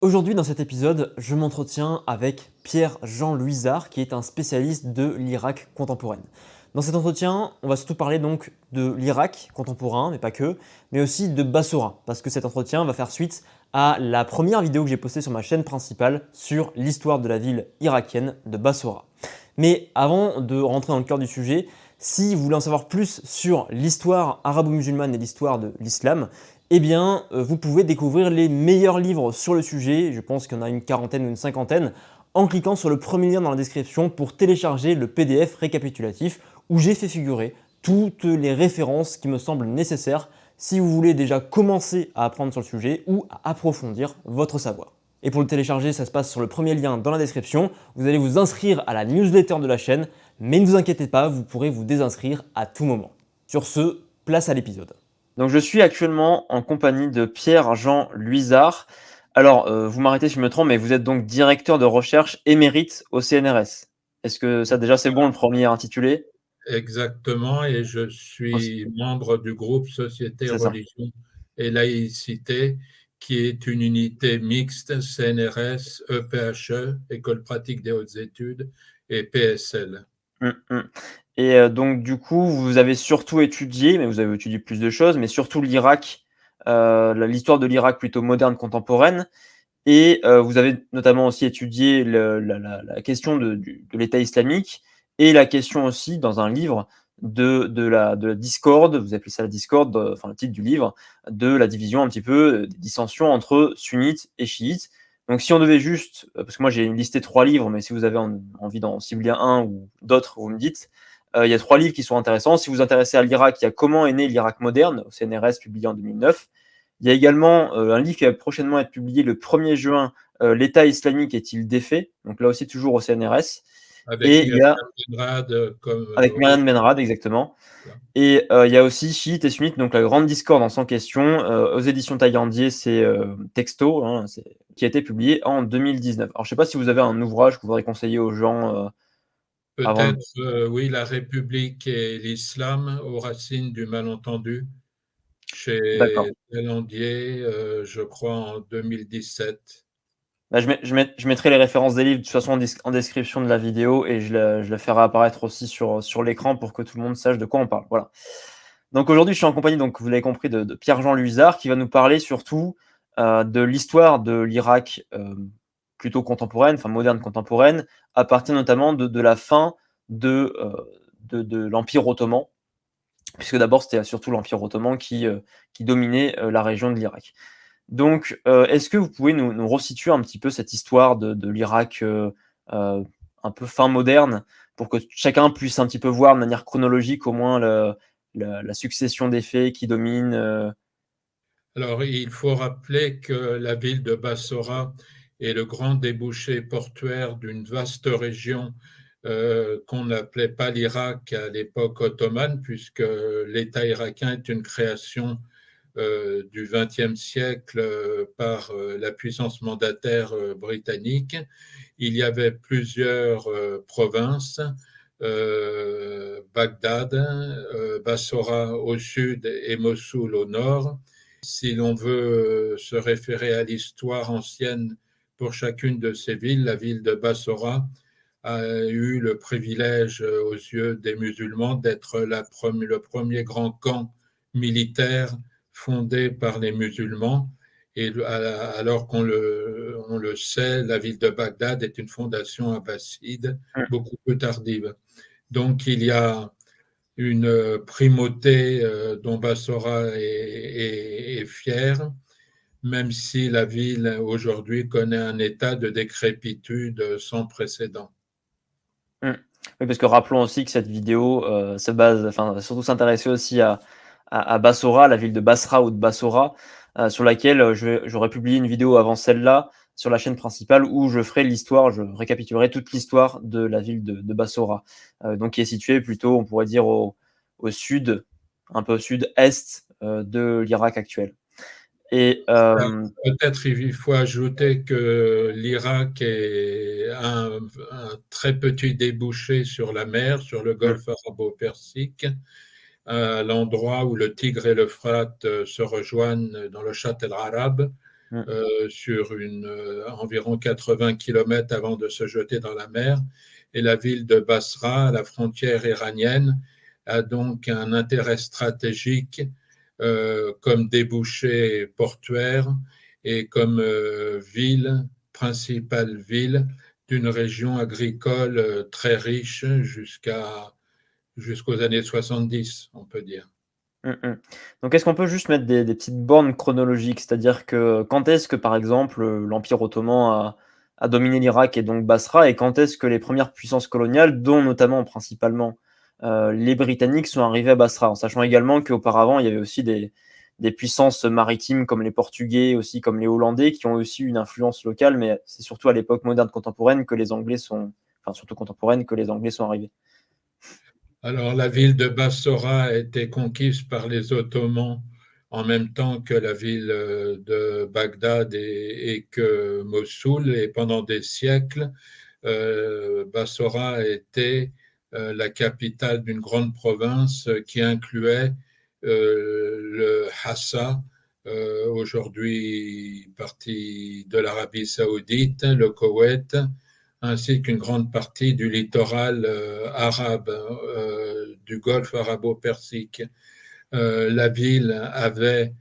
Aujourd'hui, dans cet épisode, je m'entretiens avec Pierre-Jean Luizard, qui est un spécialiste de l'Irak contemporaine. Dans cet entretien, on va surtout parler donc de l'Irak contemporain, mais pas que, mais aussi de Bassora, parce que cet entretien va faire suite à la première vidéo que j'ai postée sur ma chaîne principale sur l'histoire de la ville irakienne de Bassora. Mais avant de rentrer dans le cœur du sujet, si vous voulez en savoir plus sur l'histoire arabo-musulmane et l'histoire de l'islam, eh bien, vous pouvez découvrir les meilleurs livres sur le sujet, je pense qu'il y en a une quarantaine ou une cinquantaine, en cliquant sur le premier lien dans la description pour télécharger le PDF récapitulatif où j'ai fait figurer toutes les références qui me semblent nécessaires si vous voulez déjà commencer à apprendre sur le sujet ou à approfondir votre savoir. Et pour le télécharger, ça se passe sur le premier lien dans la description. Vous allez vous inscrire à la newsletter de la chaîne, mais ne vous inquiétez pas, vous pourrez vous désinscrire à tout moment. Sur ce, place à l'épisode. Donc je suis actuellement en compagnie de Pierre-Jean Luizard. Alors, vous m'arrêtez si je me trompe, mais vous êtes donc directeur de recherche émérite au CNRS. Est-ce que ça déjà c'est bon le premier intitulé? Exactement, et je suis membre du groupe Société, C'est ça. Religion et Laïcité, qui est une unité mixte CNRS, EPHE, École pratique des hautes études, et PSL. Mmh. Et donc du coup, vous avez surtout étudié, mais vous avez étudié plus de choses, mais surtout l'Irak, l'histoire de l'Irak plutôt moderne contemporaine. Et vous avez notamment aussi étudié la question de l'État islamique et la question aussi dans un livre de la discorde, vous appelez ça la discorde, enfin le titre du livre, de la division un petit peu, des dissensions entre sunnites et chiites. Donc si on devait juste, parce que moi j'ai listé 3 livres, mais si vous avez envie d'en cibler un ou d'autres, vous me dites. Il y a 3 livres qui sont intéressants. Si vous vous intéressez à l'Irak, il y a Comment est né l'Irak moderne, au CNRS, publié en 2009. Il y a également un livre qui va prochainement être publié le 1er juin, L'État islamique est-il défait? Donc là aussi toujours au CNRS. Avec Et il y a, Myriam Benrad comme avec Myriam Benrad, exactement. Et il y a aussi Chiite et Sunnite, donc la grande discorde en 100 questions, aux éditions Taillandier, c'est Texto, hein, qui a été publié en 2019. Alors je ne sais pas si vous avez un ouvrage que vous voudrez conseiller aux gens avant de... Peut-être, oui, La République et l'Islam aux racines du malentendu, D'accord. chez Taillandier, je crois en 2017. Bah, je mettrai les références des livres de toute façon en description de la vidéo et je la ferai apparaître aussi sur l'écran pour que tout le monde sache de quoi on parle. Voilà. Donc aujourd'hui, je suis en compagnie, donc vous l'avez compris, de Pierre-Jean Luizard qui va nous parler surtout de l'histoire de l'Irak plutôt contemporaine, enfin moderne contemporaine, à partir notamment de la fin de l'Empire ottoman, puisque d'abord c'était surtout l'Empire ottoman qui dominait la région de l'Irak. Donc, est-ce que vous pouvez nous resituer un petit peu cette histoire de l'Irak euh, un peu fin moderne, pour que chacun puisse un petit peu voir de manière chronologique au moins la succession des faits qui dominent. Alors, il faut rappeler que la ville de Bassora est le grand débouché portuaire d'une vaste région qu'on n'appelait pas l'Irak à l'époque ottomane, puisque l'État irakien est une création du XXe siècle par la puissance mandataire britannique. Il y avait plusieurs provinces, Bagdad, Bassora au sud et Mossoul au nord. Si l'on veut se référer à l'histoire ancienne pour chacune de ces villes, la ville de Bassora a eu le privilège aux yeux des musulmans d'être le premier grand camp militaire fondé par les musulmans. Et alors on le sait, la ville de Bagdad est une fondation abbasside beaucoup plus tardive. Donc il y a une primauté dont Bassora est fière, même si la ville aujourd'hui connaît un état de décrépitude sans précédent. Mm. Oui, parce que rappelons aussi que cette vidéo se base, enfin, surtout s'intéresser aussi à Bassora, la ville de Basra ou de Bassora, sur laquelle j'aurais publié une vidéo avant celle-là sur la chaîne principale où je ferai l'histoire, je récapitulerai toute l'histoire de la ville de Bassora, donc qui est située plutôt, on pourrait dire, au sud, un peu au sud-est de l'Irak actuel. Et Peut-être il faut ajouter que l'Irak est un très petit débouché sur la mer, sur le mm, golfe arabo-persique, à l'endroit où le Tigre et l'Euphrate se rejoignent dans le Chat el-Arab. Mm. sur environ 80 kilomètres avant de se jeter dans la mer. Et la ville de Basra, à la frontière iranienne, a donc un intérêt stratégique comme débouché portuaire et comme principale ville d'une région agricole très riche jusqu'aux années 70, on peut dire. Mmh mh. Donc est-ce qu'on peut juste mettre des petites bornes chronologiques? C'est-à-dire que quand est-ce que, par exemple, l'Empire ottoman a dominé l'Irak et donc Basra et quand est-ce que les premières puissances coloniales, dont notamment principalement, les Britanniques sont arrivés à Basra? En sachant également qu'auparavant, il y avait aussi des puissances maritimes comme les Portugais, aussi comme les Hollandais, qui ont aussi une influence locale, mais c'est surtout à l'époque moderne contemporaine que les Anglais sont enfin surtout contemporaine, que les Anglais sont arrivés. Alors, la ville de Bassora a été conquise par les Ottomans en même temps que la ville de Bagdad et que Mossoul. Et pendant des siècles, Bassora a été la capitale d'une grande province qui incluait le Hassa, aujourd'hui partie de l'Arabie saoudite, le Koweït, ainsi qu'une grande partie du littoral arabe, du golfe arabo-persique. La ville avait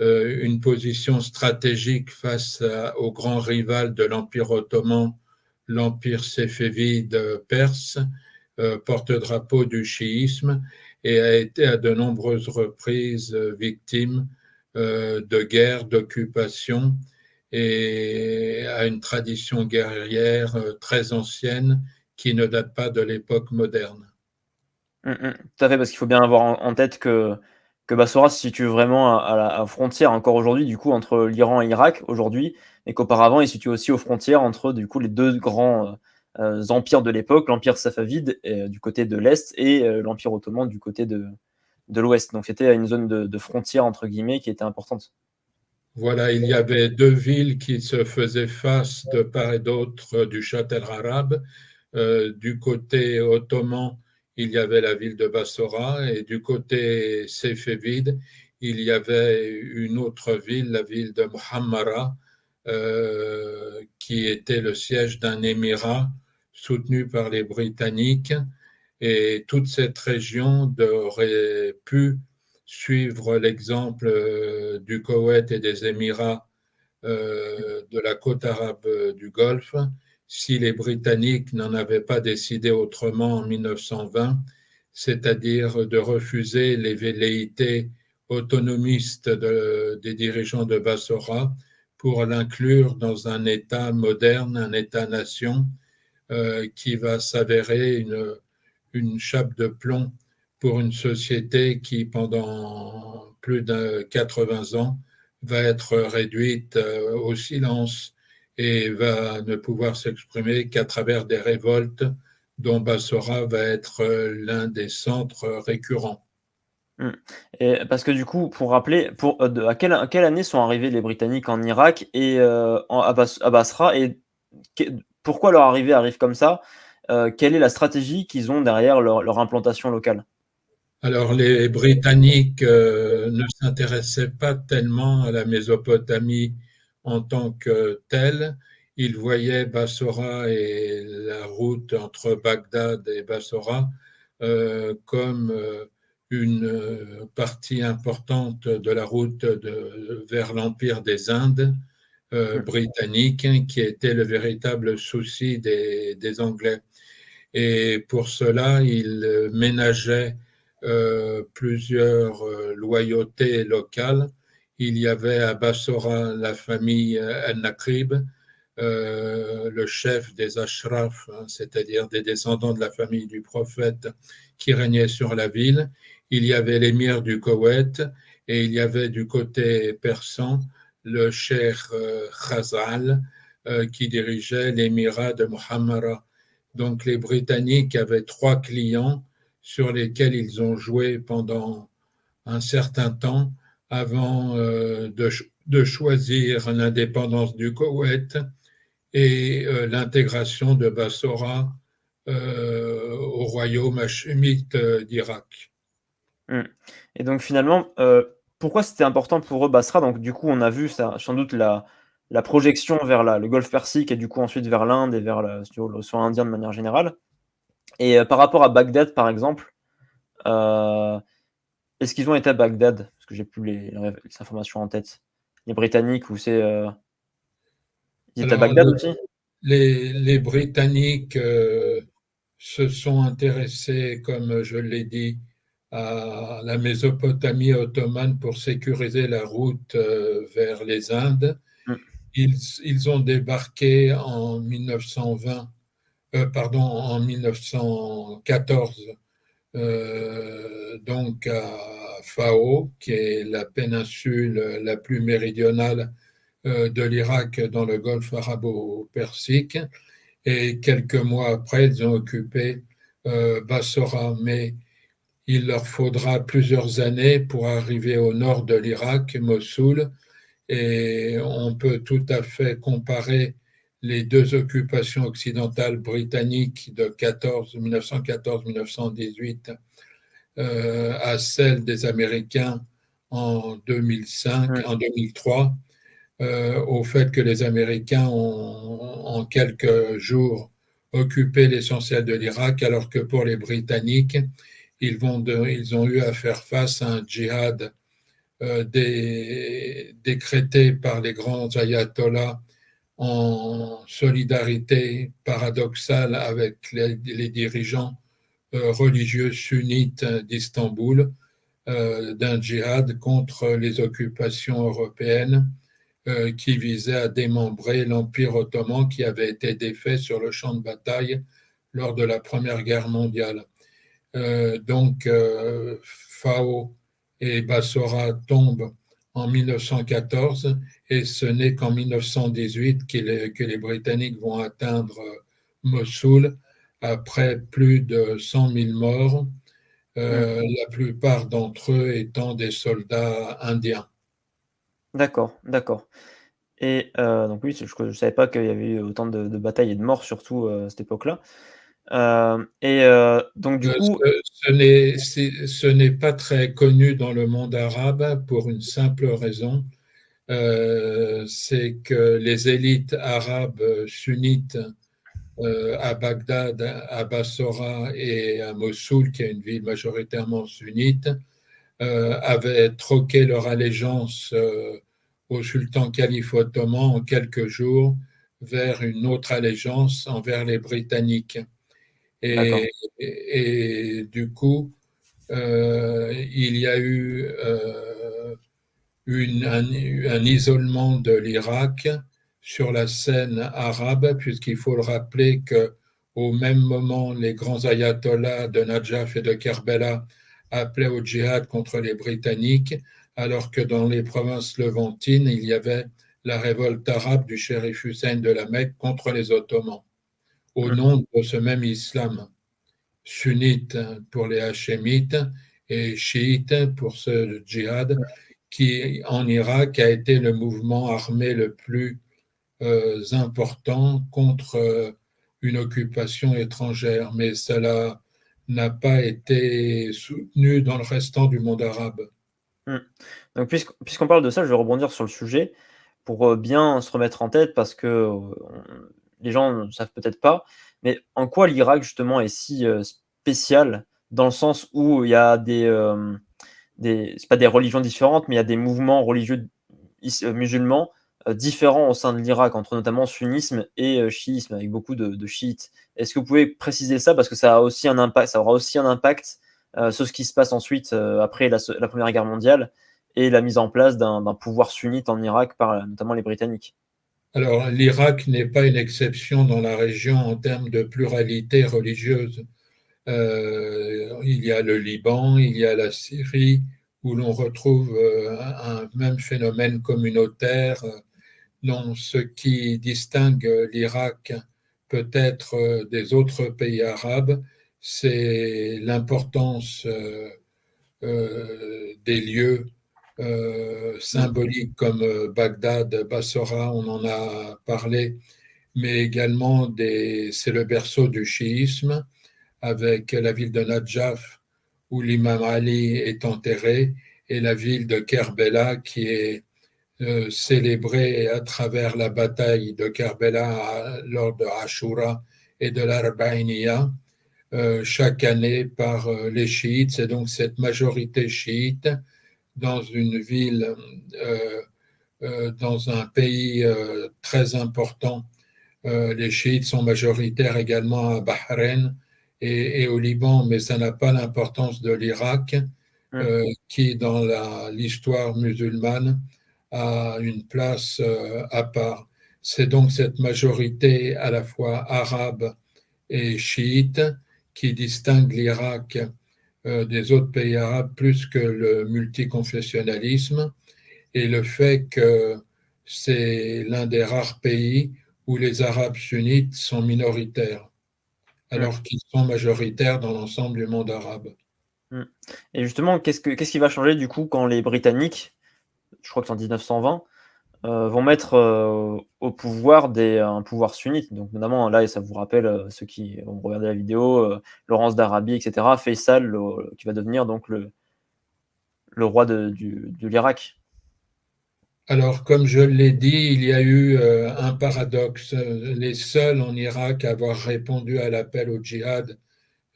une position stratégique face au grand rival de l'Empire ottoman, l'Empire séfévide perse, porte-drapeau du chiisme, et a été à de nombreuses reprises victime de guerres, d'occupations, et a une tradition guerrière très ancienne qui ne date pas de l'époque moderne. Mmh mh. Tout à fait, parce qu'il faut bien avoir en tête que Bassora se situe vraiment à la frontière encore aujourd'hui, du coup, entre l'Iran et l'Irak aujourd'hui, et qu'auparavant, il se situe aussi aux frontières entre, du coup, les 2 grands, empires de l'époque, l'empire safavide, du côté de l'est et l'empire ottoman du côté de l'ouest. Donc c'était une zone de «frontière» entre guillemets qui était importante. Voilà, il y avait deux villes qui se faisaient face de part et d'autre du Châtel arabe. Du côté ottoman, il y avait la ville de Bassora, et du côté séfévide, il y avait une autre ville, la ville de Muhammara, qui était le siège d'un émirat soutenu par les Britanniques. Et toute cette région aurait pu suivre l'exemple du Koweït et des Émirats de la côte arabe du Golfe si les Britanniques n'en avaient pas décidé autrement en 1920, c'est-à-dire de refuser les velléités autonomistes des dirigeants de Bassora pour l'inclure dans un État moderne, un État-nation qui va s'avérer une chape de plomb pour une société qui, pendant plus de 80 ans, va être réduite au silence et va ne pouvoir s'exprimer qu'à travers des révoltes dont Bassora va être l'un des centres récurrents. Mmh. Et parce que du coup, pour rappeler, à quelle année sont arrivés les Britanniques en Irak et à Basra et que pourquoi leur arrivée arrive comme ça? Quelle est la stratégie qu'ils ont derrière leur implantation locale? Alors, les Britanniques ne s'intéressaient pas tellement à la Mésopotamie en tant que telle. Ils voyaient Bassora et la route entre Bagdad et Bassora comme une partie importante de la route vers l'Empire des Indes Mmh. britannique, qui était le véritable souci des Anglais. Et pour cela, il ménageait plusieurs loyautés locales. Il y avait à Bassora la famille El-Nakrib, le chef des Ashraf, hein, c'est-à-dire des descendants de la famille du prophète qui régnait sur la ville. Il y avait l'émir du Koweït et il y avait du côté persan le cheikh Khazal qui dirigeait l'émirat de Muhammara. Donc les Britanniques avaient trois clients sur lesquels ils ont joué pendant un certain temps avant de choisir l'indépendance du Koweït et l'intégration de Bassora au royaume hachémite d'Irak. Mmh. Et donc finalement, pourquoi c'était important pour eux Basra? Donc du coup, on a vu ça sans doute la projection vers le golfe Persique et du coup ensuite vers l'Inde et vers l'océan Indien de manière générale. Et par rapport à Bagdad, par exemple, heu, est-ce qu'ils ont été à Bagdad? Parce que j'ai plus les informations en tête. Les Britanniques ou ils étaient à Alors, Bagdad aussi? les Britanniques se sont intéressés, comme je l'ai dit, à la Mésopotamie ottomane pour sécuriser la route vers les Indes. Mmh. Ils ont débarqué en 1920, pardon, en 1914, donc à Fao, qui est la péninsule la plus méridionale de l'Irak dans le golfe arabo-persique. Et quelques mois après, ils ont occupé Bassora. Mais il leur faudra plusieurs années pour arriver au nord de l'Irak, Mossoul, et on peut tout à fait comparer les deux occupations occidentales britanniques de 1914-1918 à celles des Américains en 2005, Mmh. en 2003, au fait que les Américains ont en quelques jours occupé l'essentiel de l'Irak, alors que pour les Britanniques, ils ont eu à faire face à un djihad décrété par les grands ayatollahs en solidarité paradoxale avec les dirigeants religieux sunnites d'Istanbul, d'un djihad contre les occupations européennes qui visait à démembrer l'Empire ottoman qui avait été défait sur le champ de bataille lors de la Première Guerre mondiale. Donc, Fao et Bassora tombent en 1914 et ce n'est qu'en 1918 que les Britanniques vont atteindre Mossoul après plus de 100 000 morts, Mmh. la plupart d'entre eux étant des soldats indiens. D'accord, d'accord. Et donc oui, je savais pas qu'il y avait eu autant de batailles et de morts surtout, à cette époque-là. Donc du coup Ce n'est pas très connu dans le monde arabe pour une simple raison, c'est que les élites arabes sunnites à Bagdad, à Bassora et à Mossoul, qui est une ville majoritairement sunnite, avaient troqué leur allégeance au sultan calife ottoman en quelques jours vers une autre allégeance envers les Britanniques. d'accord. Et du coup, il y a eu un isolement de l'Irak sur la scène arabe, puisqu'il faut le rappeler qu'au même moment, les grands ayatollahs de Najaf et de Kerbela appelaient au djihad contre les Britanniques, alors que dans les provinces levantines, il y avait la révolte arabe du shérif Hussein de la Mecque contre les Ottomans, au Mmh. nom de ce même islam sunnite pour les hachémites et chiites pour ce djihad qui, en Irak, a été le mouvement armé le plus important contre une occupation étrangère, mais cela n'a pas été soutenu dans le restant du monde arabe. Mmh. Donc puisqu'on parle de ça, je vais rebondir sur le sujet pour, bien se remettre en tête parce que, les gens ne savent peut-être pas, mais en quoi l'Irak justement est si, spécial? Dans le sens où il y a c'est pas des religions différentes, mais il y a des mouvements religieux musulmans, différents au sein de l'Irak, entre notamment sunnisme et chiisme, avec beaucoup de chiites. Est-ce que vous pouvez préciser ça? Parce que ça aura aussi un impact, sur ce qui se passe ensuite, après la 1re guerre mondiale et la mise en place d'un pouvoir sunnite en Irak par, notamment les Britanniques. Alors, l'Irak n'est pas une exception dans la région en termes de pluralité religieuse. Il y a le Liban, il y a la Syrie, où l'on retrouve un même phénomène communautaire. Non, ce qui distingue l'Irak peut-être des autres pays arabes, c'est l'importance des lieux Mmh. symboliques comme Bagdad, Bassora, on en a parlé, mais également c'est le berceau du chiisme avec la ville de Najaf où l'imam Ali est enterré et la ville de Kerbela qui est célébrée à travers la bataille de Karbala lors de Ashura et de l'Arba'iniya chaque année par les chiites. C'est donc cette majorité chiite dans une ville, dans un pays très important. Les chiites sont majoritaires également à Bahreïn et au Liban, mais ça n'a pas l'importance de l'Irak, qui dans l'histoire musulmane a une place à part. C'est donc cette majorité à la fois arabe et chiite qui distingue l'Irak des autres pays arabes plus que le multiconfessionnalisme et le fait que c'est l'un des rares pays où les Arabes sunnites sont minoritaires, Mmh. alors qu'ils sont majoritaires dans l'ensemble du monde arabe. Mmh. Et justement, qu'est-ce qui va changer du coup quand les Britanniques, je crois que c'est en 1920, vont mettre, au pouvoir un pouvoir sunnite? Donc notamment là, et ça vous rappelle, ceux qui ont regardé la vidéo, Laurence d'Arabie et cetera, Faisal, qui va devenir donc le roi de l'Irak. Alors, comme je l'ai dit, il y a eu un paradoxe. Les seuls en Irak à avoir répondu à l'appel au djihad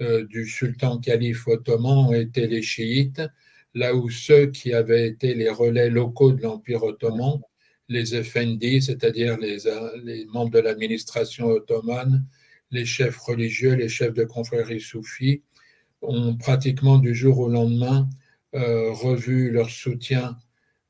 du sultan calife ottoman ont été les chiites, là où ceux qui avaient été les relais locaux de l'Empire ottoman, les effendis, c'est-à-dire les membres de l'administration ottomane, les chefs religieux, les chefs de confréries soufis, ont pratiquement du jour au lendemain revu leur soutien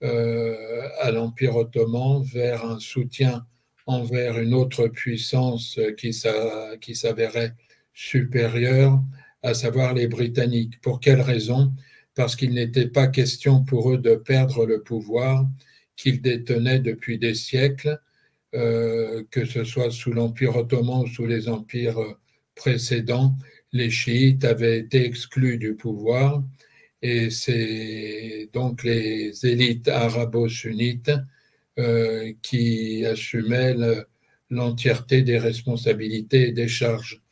à l'Empire ottoman vers un soutien envers une autre puissance qui s'avérait supérieure, à savoir les Britanniques. Pour quelle raison? Parce qu'il n'était pas question pour eux de perdre le pouvoir qu'ils détenaient depuis des siècles, que ce soit sous l'Empire ottoman ou sous les empires précédents. Les chiites avaient été exclus du pouvoir et c'est donc les élites arabo-sunnites qui assumaient l'entièreté des responsabilités et des charges.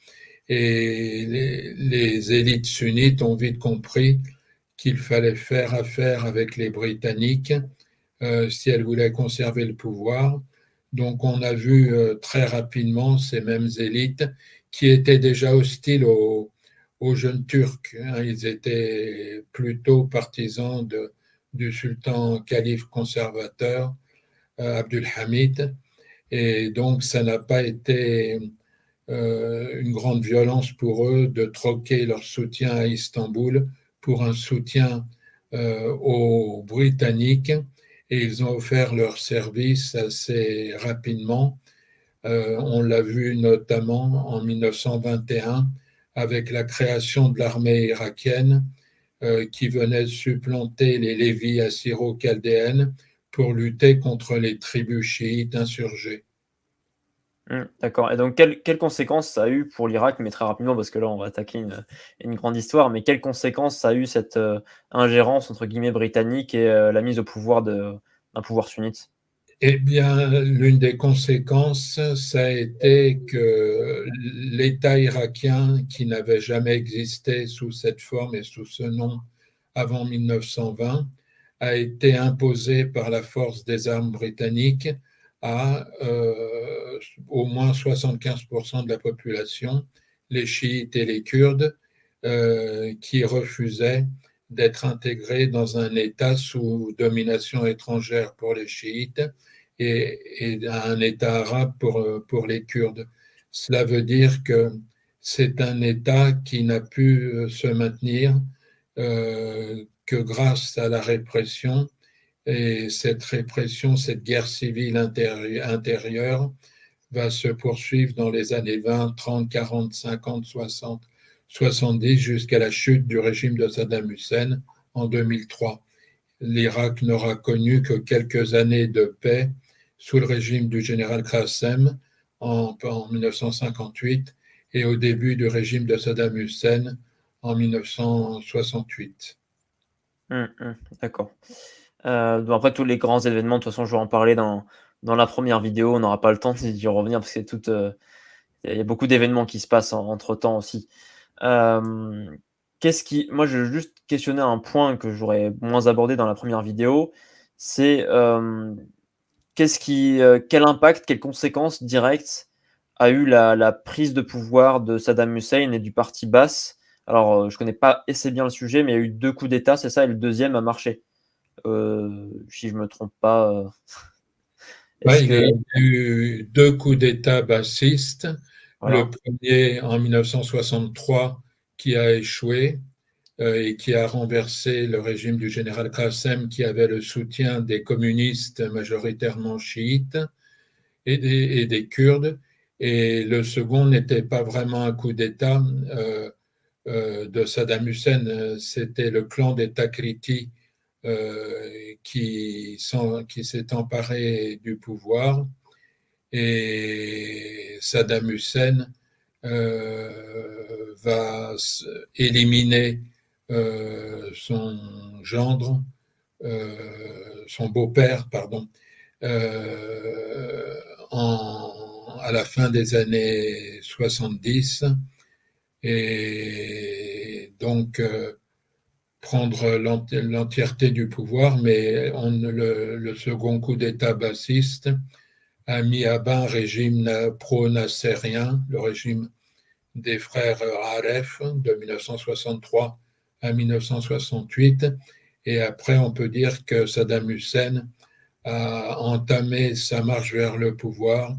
Et les élites sunnites ont vite compris qu'il fallait faire affaire avec les Britanniques si elles voulaient conserver le pouvoir. Donc on a vu très rapidement ces mêmes élites qui étaient déjà hostiles aux jeunes Turcs. Ils étaient plutôt partisans du sultan calife conservateur Abdulhamid. Et donc ça n'a pas été une grande violence pour eux de troquer leur soutien à Istanbul pour un soutien aux Britanniques et ils ont offert leur service assez rapidement. On l'a vu notamment en 1921 avec la création de l'armée irakienne qui venait supplanter les lévis assyro-chaldéennes pour lutter contre les tribus chiites insurgées. D'accord, et donc quelles conséquences ça a eu pour l'Irak? Mais très rapidement parce que là on va attaquer une grande histoire, mais quelles conséquences ça a eu cette, «ingérence» entre guillemets britannique et la mise au pouvoir d'un pouvoir sunnite? Eh bien, l'une des conséquences, ça a été que l'État irakien, qui n'avait jamais existé sous cette forme et sous ce nom avant 1920, a été imposé par la force des armes britanniques à au moins 75% de la population, les chiites et les kurdes, qui refusaient d'être intégrés dans un État sous domination étrangère pour les chiites et un État arabe pour les Kurdes. Cela veut dire que c'est un État qui n'a pu se maintenir que grâce à la répression. Et cette répression, cette guerre civile intérieure va se poursuivre dans les années 20, 30, 40, 50, 60, 70 jusqu'à la chute du régime de Saddam Hussein en 2003. L'Irak n'aura connu que quelques années de paix sous le régime du général Qassem en 1958 et au début du régime de Saddam Hussein en 1968. D'accord. Bon après tous les grands événements, de toute façon je vais en parler dans la première vidéo, on n'aura pas le temps d'y revenir parce que c'est toute, il y a beaucoup d'événements qui se passent entre-temps aussi. Hem, qu'est-ce qui moi je veux juste questionner un point que j'aurais moins abordé dans la première vidéo, c'est, quel impact, quelles conséquences directes a eu la prise de pouvoir de Saddam Hussein et du parti Baas? Alors, je connais pas assez bien le sujet, mais il y a eu 2 coups d'État, c'est ça? Et le deuxième a marché. Si je me trompe pas, est-ce Ouais, il que y a eu 2 coups d'État bassistes. Le voilà. premier en 1963 qui a échoué, et qui a renversé le régime du général Qassem qui avait le soutien des communistes majoritairement chiites et des Kurdes. Et le second n'était pas vraiment un coup d'État de Saddam Hussein, c'était le clan des Takriti qui s'est emparé du pouvoir. Et Saddam Hussein va éliminer son gendre, son beau-père, pardon, à la fin des années 70, et donc prendre l'entièreté du pouvoir, mais le second coup d'État bassiste a mis à bas un régime pro-nassérien, le régime des frères Aref de 1963 à 1968. Et après, on peut dire que Saddam Hussein a entamé sa marche vers le pouvoir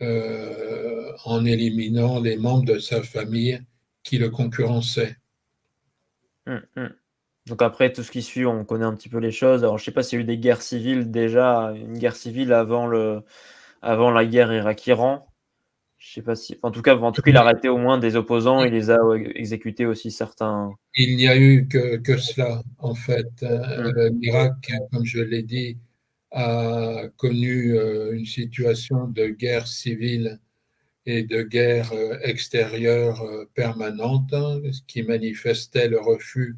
en éliminant les membres de sa famille qui le concurrençaient. Mmh mh. Donc après tout ce qui suit, on connaît un petit peu les choses. Alors je sais pas s'il y a eu des guerres civiles déjà, une guerre civile avant la guerre Irak-Iran. Je sais pas si en tout cas, il a arrêté au moins des opposants, il les a, ouais, exécutés aussi certains. Il n'y a eu que cela, en fait. Mmh. L'Irak, comme je l'ai dit, a connu une situation de guerre civile et de guerre extérieure permanente, ce qui manifestait le refus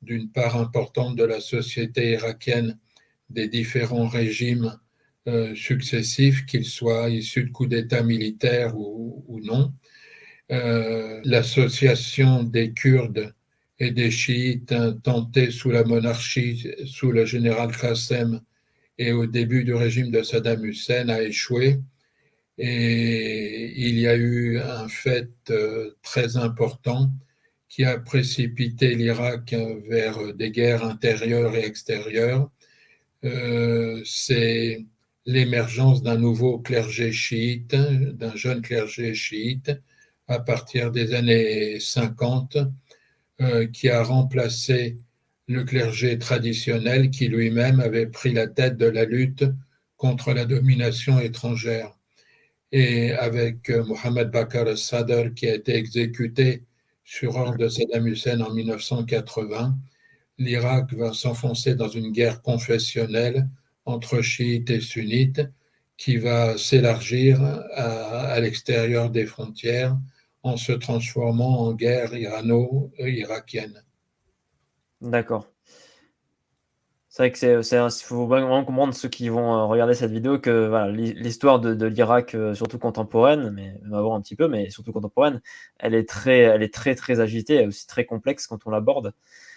d'une part importante de la société irakienne des différents régimes successifs, qu'ils soient issus de coups d'État militaires ou non. L'association des Kurdes et des chiites tentée sous la monarchie, sous le général Qassem et au début du régime de Saddam Hussein a échoué. Et il y a eu un fait très important qui a précipité l'Irak vers des guerres intérieures et extérieures. C'est l'émergence d'un nouveau clergé chiite, d'un jeune clergé chiite, à partir des années 50, qui a remplacé le clergé traditionnel qui lui-même avait pris la tête de la lutte contre la domination étrangère. Et avec Mohamed Bakr al-Sadr qui a été exécuté sur ordre de Saddam Hussein en 1980, l'Irak va s'enfoncer dans une guerre confessionnelle entre chiites et sunnites qui va s'élargir à l'extérieur des frontières en se transformant en guerre irano-irakienne. D'accord. C'est vrai que il faut vraiment comprendre ceux qui vont, regarder cette vidéo que voilà, l'histoire de l'Irak, surtout contemporaine, mais même avant un petit peu, mais surtout contemporaine, elle est très, très agitée et aussi très complexe quand on l'aborde.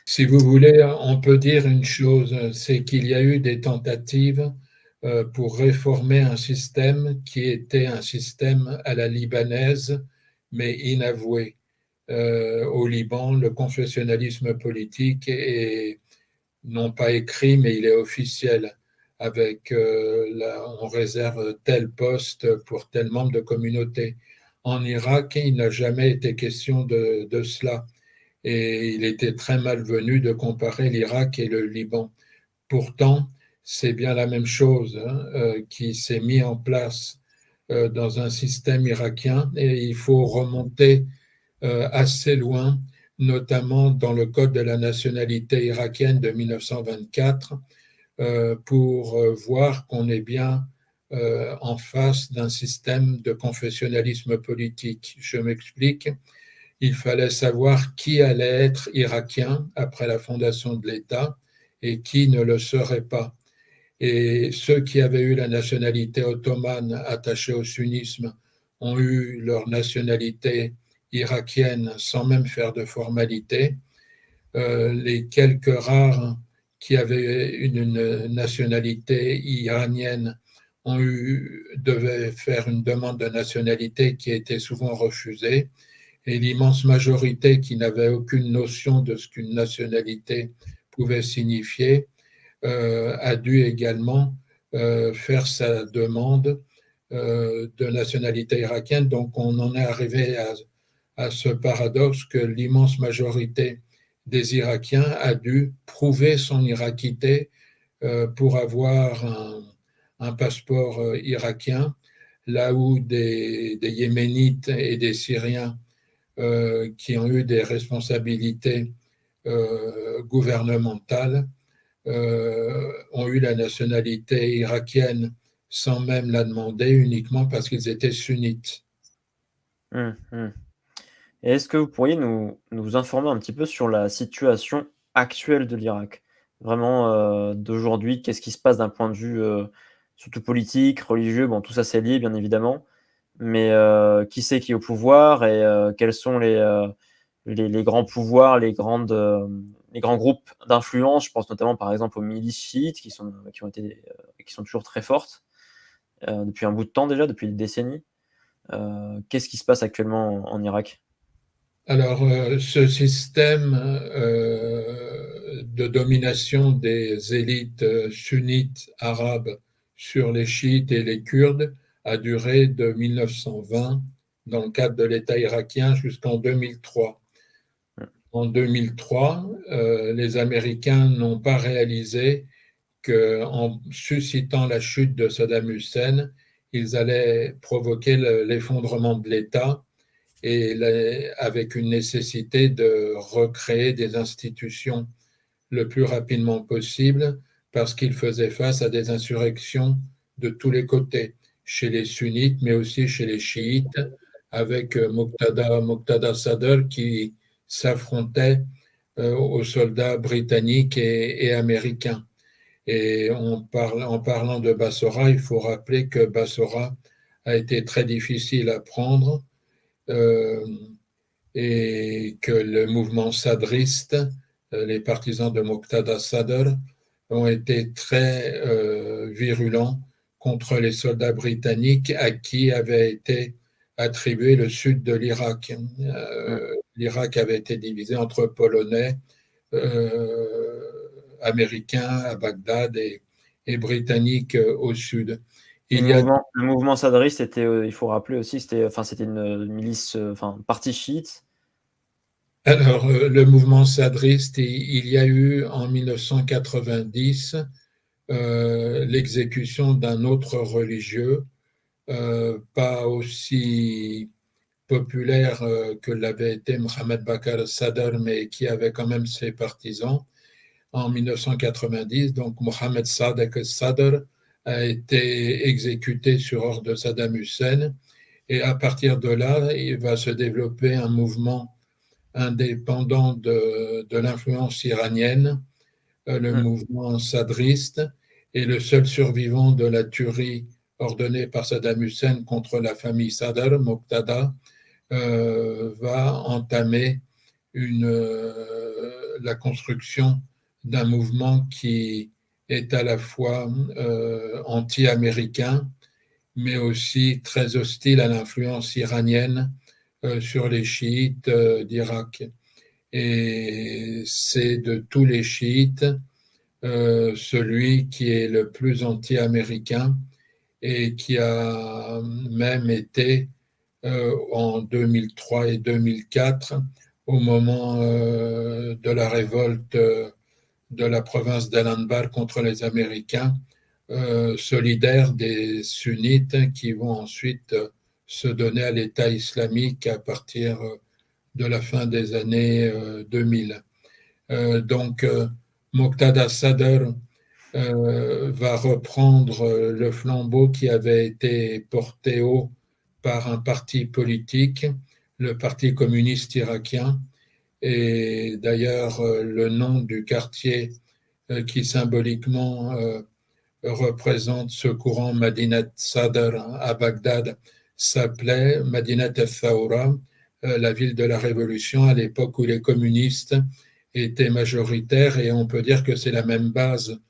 Si vous voulez, on peut dire une chose, c'est qu'il y a eu des tentatives pour réformer un système qui était un système à la libanaise, mais inavoué. Au Liban, le confessionnalisme politique est non pas écrit, mais il est officiel, avec on réserve tel poste pour tel membre de communauté. En Irak, il n'a jamais été question de cela. Et il était très malvenu de comparer l'Irak et le Liban. Pourtant, c'est bien la même chose qui s'est mis en place dans un système irakien, et il faut remonter assez loin, notamment dans le Code de la nationalité irakienne de 1924, pour voir qu'on est bien en face d'un système de confessionnalisme politique. Je m'explique. Il fallait savoir qui allait être irakien après la fondation de l'État et qui ne le serait pas. Et ceux qui avaient eu la nationalité ottomane attachée au sunnisme ont eu leur nationalité irakienne sans même faire de formalité. Les quelques rares qui avaient une nationalité iranienne devaient faire une demande de nationalité qui était souvent refusée, et l'immense majorité qui n'avait aucune notion de ce qu'une nationalité pouvait signifier a dû également faire sa demande de nationalité irakienne. Donc on en est arrivé à ce paradoxe que l'immense majorité des Irakiens a dû prouver son irakité pour avoir un passeport irakien, là où des Yéménites et des Syriens qui ont eu des responsabilités gouvernementales ont eu la nationalité irakienne sans même la demander, uniquement parce qu'ils étaient sunnites. Et est-ce que vous pourriez nous informer un petit peu sur la situation actuelle de l'Irak? Vraiment, d'aujourd'hui, qu'est-ce qui se passe d'un point de vue, surtout politique, religieux? Bon, tout ça, c'est lié, bien évidemment, mais qui c'est qui est au pouvoir et quels sont les grands pouvoirs, les grands groupes d'influence? Je pense notamment, par exemple, aux milices chiites qui sont toujours très fortes, depuis un bout de temps déjà, depuis des décennies. Qu'est-ce qui se passe actuellement en Irak? Alors, ce système de domination des élites sunnites arabes sur les chiites et les Kurdes a duré de 1920 dans le cadre de l'État irakien jusqu'en 2003. En 2003, les Américains n'ont pas réalisé qu'en suscitant la chute de Saddam Hussein, ils allaient provoquer l'effondrement de l'État et avec une nécessité de recréer des institutions le plus rapidement possible parce qu'ils faisaient face à des insurrections de tous les côtés, chez les sunnites, mais aussi chez les chiites, avec Muqtada Sadr qui s'affrontait aux soldats britanniques et américains. Et en parlant de Bassora, il faut rappeler que Bassora a été très difficile à prendre euh, et que le mouvement sadriste, les partisans de Muqtada Sadr, ont été très virulents contre les soldats britanniques à qui avait été attribué le sud de l'Irak. L'Irak avait été divisé entre Polonais, Américains à Bagdad et Britanniques au sud. Il y a Le mouvement sadriste était, il faut rappeler aussi, c'était une milice, enfin, parti chiite. Alors, le mouvement sadriste, il y a eu en 1990 l'exécution d'un autre religieux, pas aussi populaire que l'avait été Mohamed Bakr Sadr, mais qui avait quand même ses partisans. En 1990, donc Mohamed Sadek Sadr a été exécuté sur ordre de Saddam Hussein, et à partir de là, il va se développer un mouvement indépendant de l'influence iranienne, le mouvement sadriste, et le seul survivant de la tuerie ordonnée par Saddam Hussein contre la famille Sadr, Muqtada, va entamer la construction d'un mouvement qui est à la fois anti-américain, mais aussi très hostile à l'influence iranienne sur les chiites d'Irak. Et c'est de tous les chiites celui qui est le plus anti-américain et qui a même été en 2003 et 2004, au moment de la révolte de la province d'Al-Anbar contre les Américains, solidaire des sunnites qui vont ensuite se donner à l'État islamique à partir de la fin des années 2000. Donc, Muqtada Sadr va reprendre le flambeau qui avait été porté haut par un parti politique, le Parti communiste irakien. Et d'ailleurs, le nom du quartier qui symboliquement représente ce courant Madinat Sadr à Bagdad s'appelait Madinat al-Thawra, la ville de la Révolution, à l'époque où les communistes étaient majoritaires, et on peut dire que c'est la même base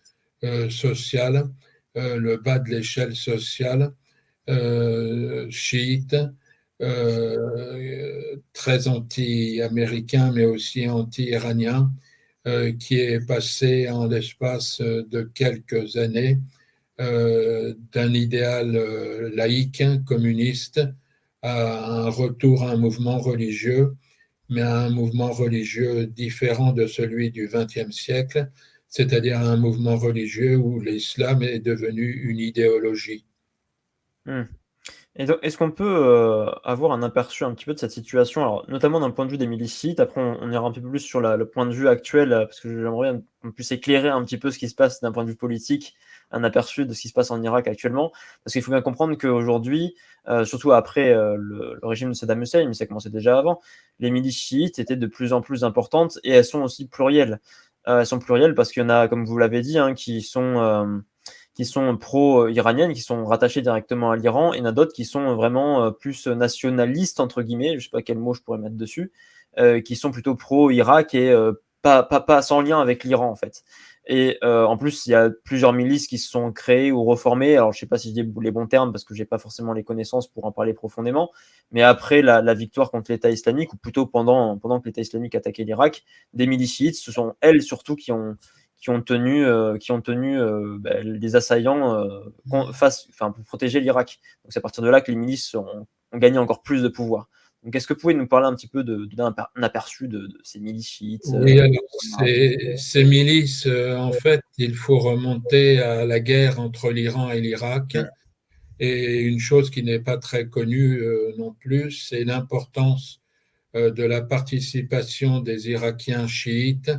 sociale le bas de l'échelle sociale, chiite, très anti-américain, mais aussi anti-iranien, qui est passé en l'espace de quelques années d'un idéal laïque, communiste, à un retour à un mouvement religieux, mais à un mouvement religieux différent de celui du XXe siècle, c'est-à-dire un mouvement religieux où l'islam est devenu une idéologie. Mmh. Et donc, est-ce qu'on peut, avoir un aperçu un petit peu de cette situation? Alors, notamment d'un point de vue des milices chiites, après on ira un peu plus sur le point de vue actuel, parce que j'aimerais bien qu'on puisse éclairer un petit peu ce qui se passe d'un point de vue politique, un aperçu de ce qui se passe en Irak actuellement. Parce qu'il faut bien comprendre qu'aujourd'hui, surtout après, le régime de Saddam Hussein, mais ça commençait déjà avant, les milices chiites étaient de plus en plus importantes et elles sont aussi plurielles. Elles sont plurielles parce qu'il y en a, comme vous l'avez dit, hein, qui sont pro-iraniennes, qui sont rattachées directement à l'Iran, et il y en a d'autres qui sont vraiment plus nationalistes, entre guillemets, je ne sais pas quel mot je pourrais mettre dessus, qui sont plutôt pro-Irak et pas sans lien avec l'Iran, en fait. Et en plus, il y a plusieurs milices qui se sont créées ou reformées. Alors, je ne sais pas si je dis les bons termes parce que je n'ai pas forcément les connaissances pour en parler profondément. Mais après la victoire contre l'État islamique, ou plutôt pendant que l'État islamique attaquait l'Irak, des milices chiites, ce sont elles surtout qui ont tenu les assaillants pour protéger l'Irak. Donc c'est à partir de là que les milices ont gagné encore plus de pouvoir. Donc est-ce que vous pouvez nous parler un petit peu d'un aperçu de ces milices chiites Oui, alors ces milices, en fait, il faut remonter à la guerre entre l'Iran et l'Irak. Mm. Et une chose qui n'est pas très connue non plus, c'est l'importance de la participation des Irakiens chiites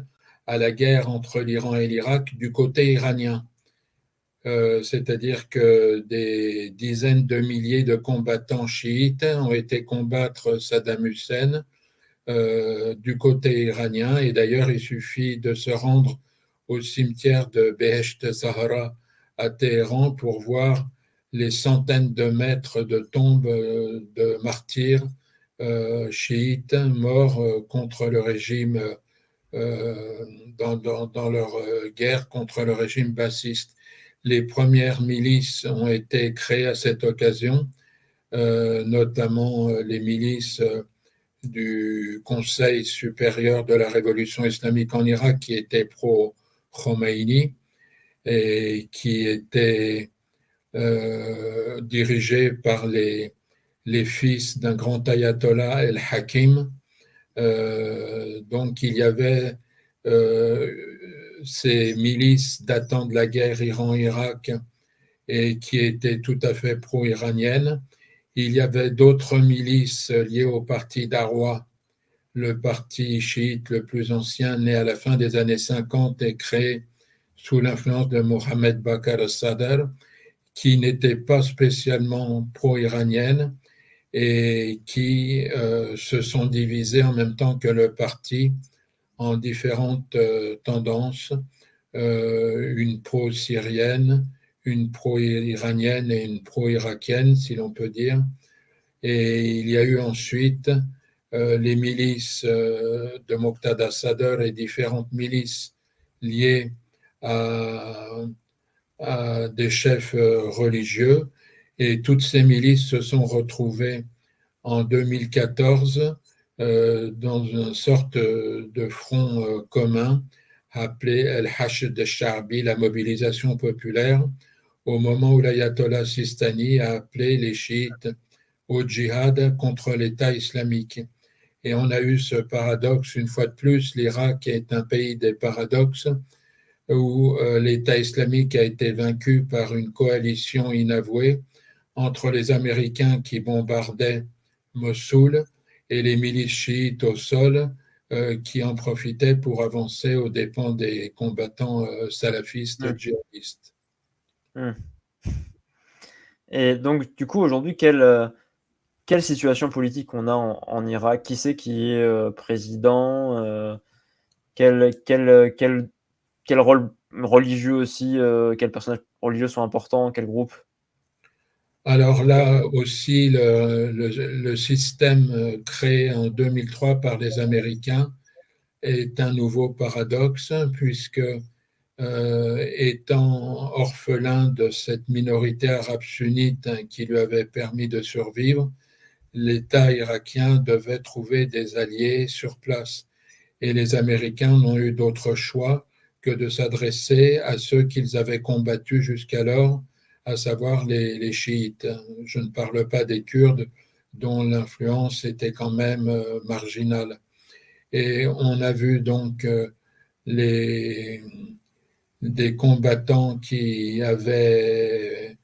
à la guerre entre l'Iran et l'Irak du côté iranien. C'est-à-dire que des dizaines de milliers de combattants chiites ont été combattre Saddam Hussein du côté iranien. Et d'ailleurs, il suffit de se rendre au cimetière de Behesht Zahra à Téhéran pour voir les centaines de mètres de tombes de martyrs chiites morts contre le régime, dans leur guerre contre le régime bassiste. Les premières milices ont été créées à cette occasion, notamment les milices du Conseil supérieur de la révolution islamique en Irak qui était pro-Khomeini et qui était dirigé par les fils d'un grand ayatollah, El-Hakim. Donc il y avait ces milices datant de la guerre Iran-Irak et qui étaient tout à fait pro-iraniennes. Il y avait d'autres milices liées au parti d'Arwa, le parti chiite le plus ancien, né à la fin des années 50 et créé sous l'influence de Mohamed Bakr al-Sadr, qui n'était pas spécialement pro-iranienne et qui se sont divisés en même temps que le parti en différentes tendances, une pro-syrienne, une pro-iranienne et une pro-irakienne, si l'on peut dire. Et il y a eu ensuite les milices de Moqtada Sadr et différentes milices liées à des chefs religieux. Et toutes ces milices se sont retrouvées en 2014 dans une sorte de front commun appelé El-Hashd al-Sha'bi, la mobilisation populaire, au moment où l'ayatollah Sistani a appelé les chiites au djihad contre l'État islamique. Et on a eu ce paradoxe, une fois de plus, l'Irak est un pays des paradoxes, où l'État islamique a été vaincu par une coalition inavouée entre les Américains qui bombardaient Mossoul et les milices chiites au sol qui en profitaient pour avancer aux dépens des combattants salafistes Mm. djihadistes. Mm. Et donc, du coup, aujourd'hui, quelle situation politique on a en Irak? Qui c'est qui est président? Quel rôle religieux aussi? Quels personnages religieux sont importants? Quel groupe? Alors là aussi, le système créé en 2003 par les Américains est un nouveau paradoxe, puisque étant orphelin de cette minorité arabe sunnite qui lui avait permis de survivre, l'État irakien devait trouver des alliés sur place. Et les Américains n'ont eu d'autre choix que de s'adresser à ceux qu'ils avaient combattus jusqu'alors, à savoir les chiites. Je ne parle pas des Kurdes, dont l'influence était quand même marginale. Et on a vu donc les, des combattants qui avaient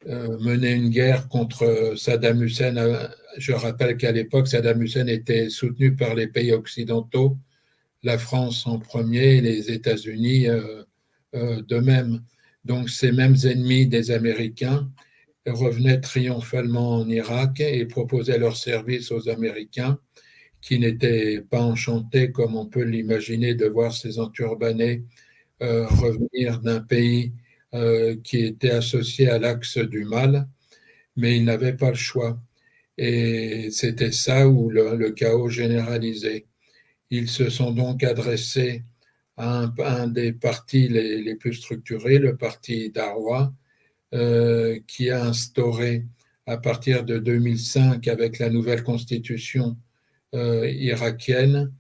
mené une guerre contre Saddam Hussein. Je rappelle qu'à l'époque, Saddam Hussein était soutenu par les pays occidentaux, la France en premier et les États-Unis de même. Donc ces mêmes ennemis des Américains revenaient triomphalement en Irak et proposaient leur service aux Américains qui n'étaient pas enchantés, comme on peut l'imaginer, de voir ces enturbanés revenir d'un pays qui était associé à l'axe du mal, mais ils n'avaient pas le choix. Et c'était ça où le chaos généralisé. Ils se sont donc adressés à un des partis les plus structurés, le parti Darwa, qui a instauré à partir de 2005, avec la nouvelle constitution irakienne,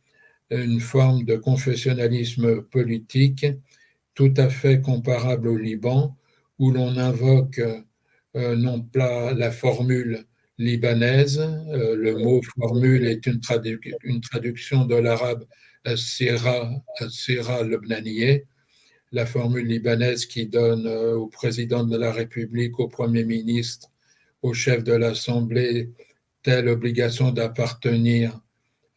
une forme de confessionnalisme politique tout à fait comparable au Liban, où l'on invoque non pas la formule libanaise, le mot formule est une traduction de l'arabe Sira Lebnaniye, la formule libanaise qui donne au président de la République, au Premier ministre, au chef de l'Assemblée, telle obligation d'appartenir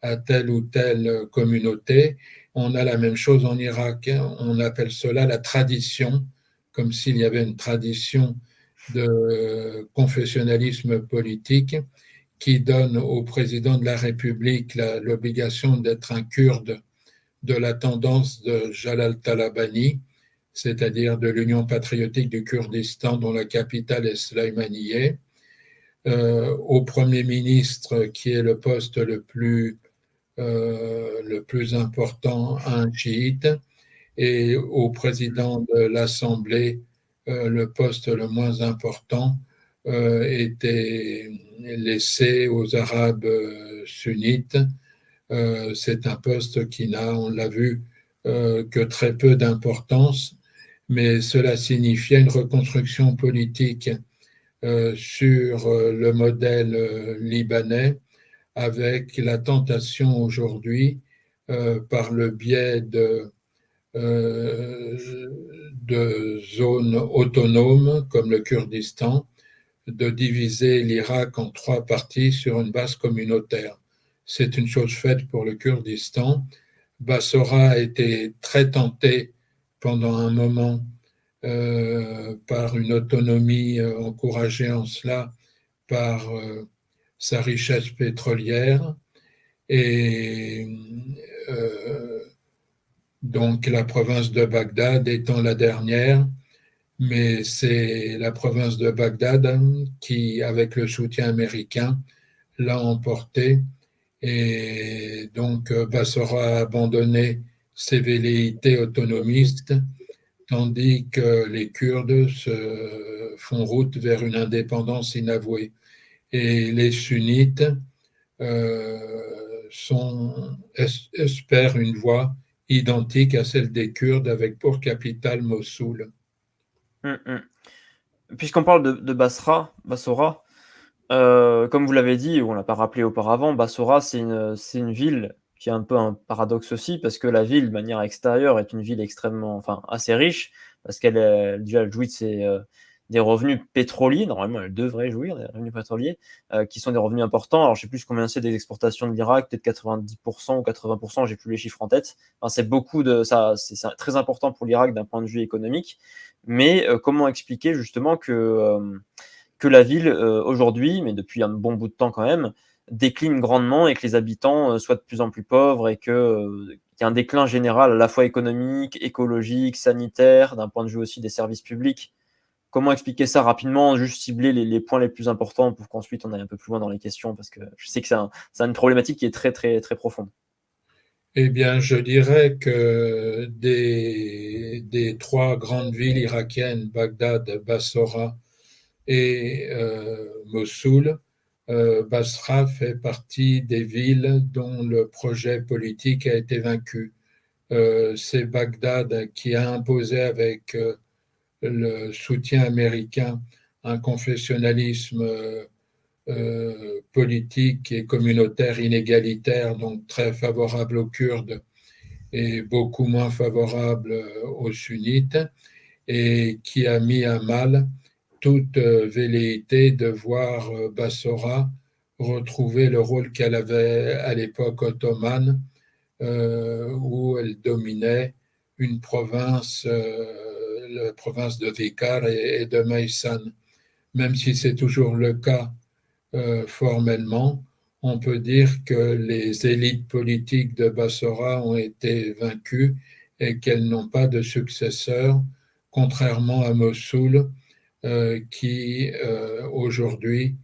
à telle ou telle communauté. On a la même chose en Irak. On appelle cela la tradition, comme s'il y avait une tradition de confessionnalisme politique qui donne au président de la République l'obligation d'être un Kurde de la tendance de Jalal Talabani, c'est-à-dire de l'Union patriotique du Kurdistan dont la capitale est Sulaimaniye, au Premier ministre qui est le poste le plus important, un chiite, et au président de l'Assemblée, le poste le moins important était laissé aux Arabes sunnites. C'est un poste qui n'a, on l'a vu, que très peu d'importance, mais cela signifiait une reconstruction politique sur le modèle libanais, avec la tentation aujourd'hui, par le biais de zones autonomes comme le Kurdistan, de diviser l'Irak en 3 parties sur une base communautaire. C'est une chose faite pour le Kurdistan. Bassora a été très tenté pendant un moment par une autonomie encouragée en cela par sa richesse pétrolière et donc la province de Bagdad étant la dernière, mais c'est la province de Bagdad qui, avec le soutien américain, l'a emporté et donc Bassora a abandonné ses velléités autonomistes tandis que les Kurdes se font route vers une indépendance inavouée. Et les sunnites espèrent une voie identique à celle des Kurdes avec pour capitale Mossoul. Puisqu'on parle de Bassora, comme vous l'avez dit, ou on l'a pas rappelé auparavant, Bassora, c'est une ville qui est un peu un paradoxe aussi, parce que la ville, de manière extérieure, est une ville extrêmement, enfin, assez riche, parce qu'elle déjà jouit des revenus pétroliers. Normalement, elle devrait jouir des revenus pétroliers, qui sont des revenus importants. Alors, je sais plus combien c'est des exportations de l'Irak, peut-être 90% ou 80%, j'ai plus les chiffres en tête. Enfin, c'est beaucoup de ça, c'est très important pour l'Irak d'un point de vue économique. Mais comment expliquer justement que la ville, aujourd'hui, mais depuis un bon bout de temps quand même, décline grandement et que les habitants soient de plus en plus pauvres et qu'il y a un déclin général à la fois économique, écologique, sanitaire, d'un point de vue aussi des services publics. Comment expliquer ça rapidement, juste cibler les points les plus importants pour qu'ensuite on aille un peu plus loin dans les questions, parce que je sais que c'est une problématique qui est très, très, très profonde. Eh bien, je dirais que des trois grandes villes irakiennes, Bagdad, Bassora et Mossoul, Basra fait partie des villes dont le projet politique a été vaincu. C'est Bagdad qui a imposé avec le soutien américain un confessionnalisme politique et communautaire inégalitaire, donc très favorable aux Kurdes et beaucoup moins favorable aux sunnites, et qui a mis à mal toute velléité de voir Bassora retrouver le rôle qu'elle avait à l'époque ottomane, où elle dominait une province, la province de Vikar et de Maysan. Même si c'est toujours le cas formellement, on peut dire que les élites politiques de Bassora ont été vaincues et qu'elles n'ont pas de successeurs, contrairement à Mossoul, qui aujourd'hui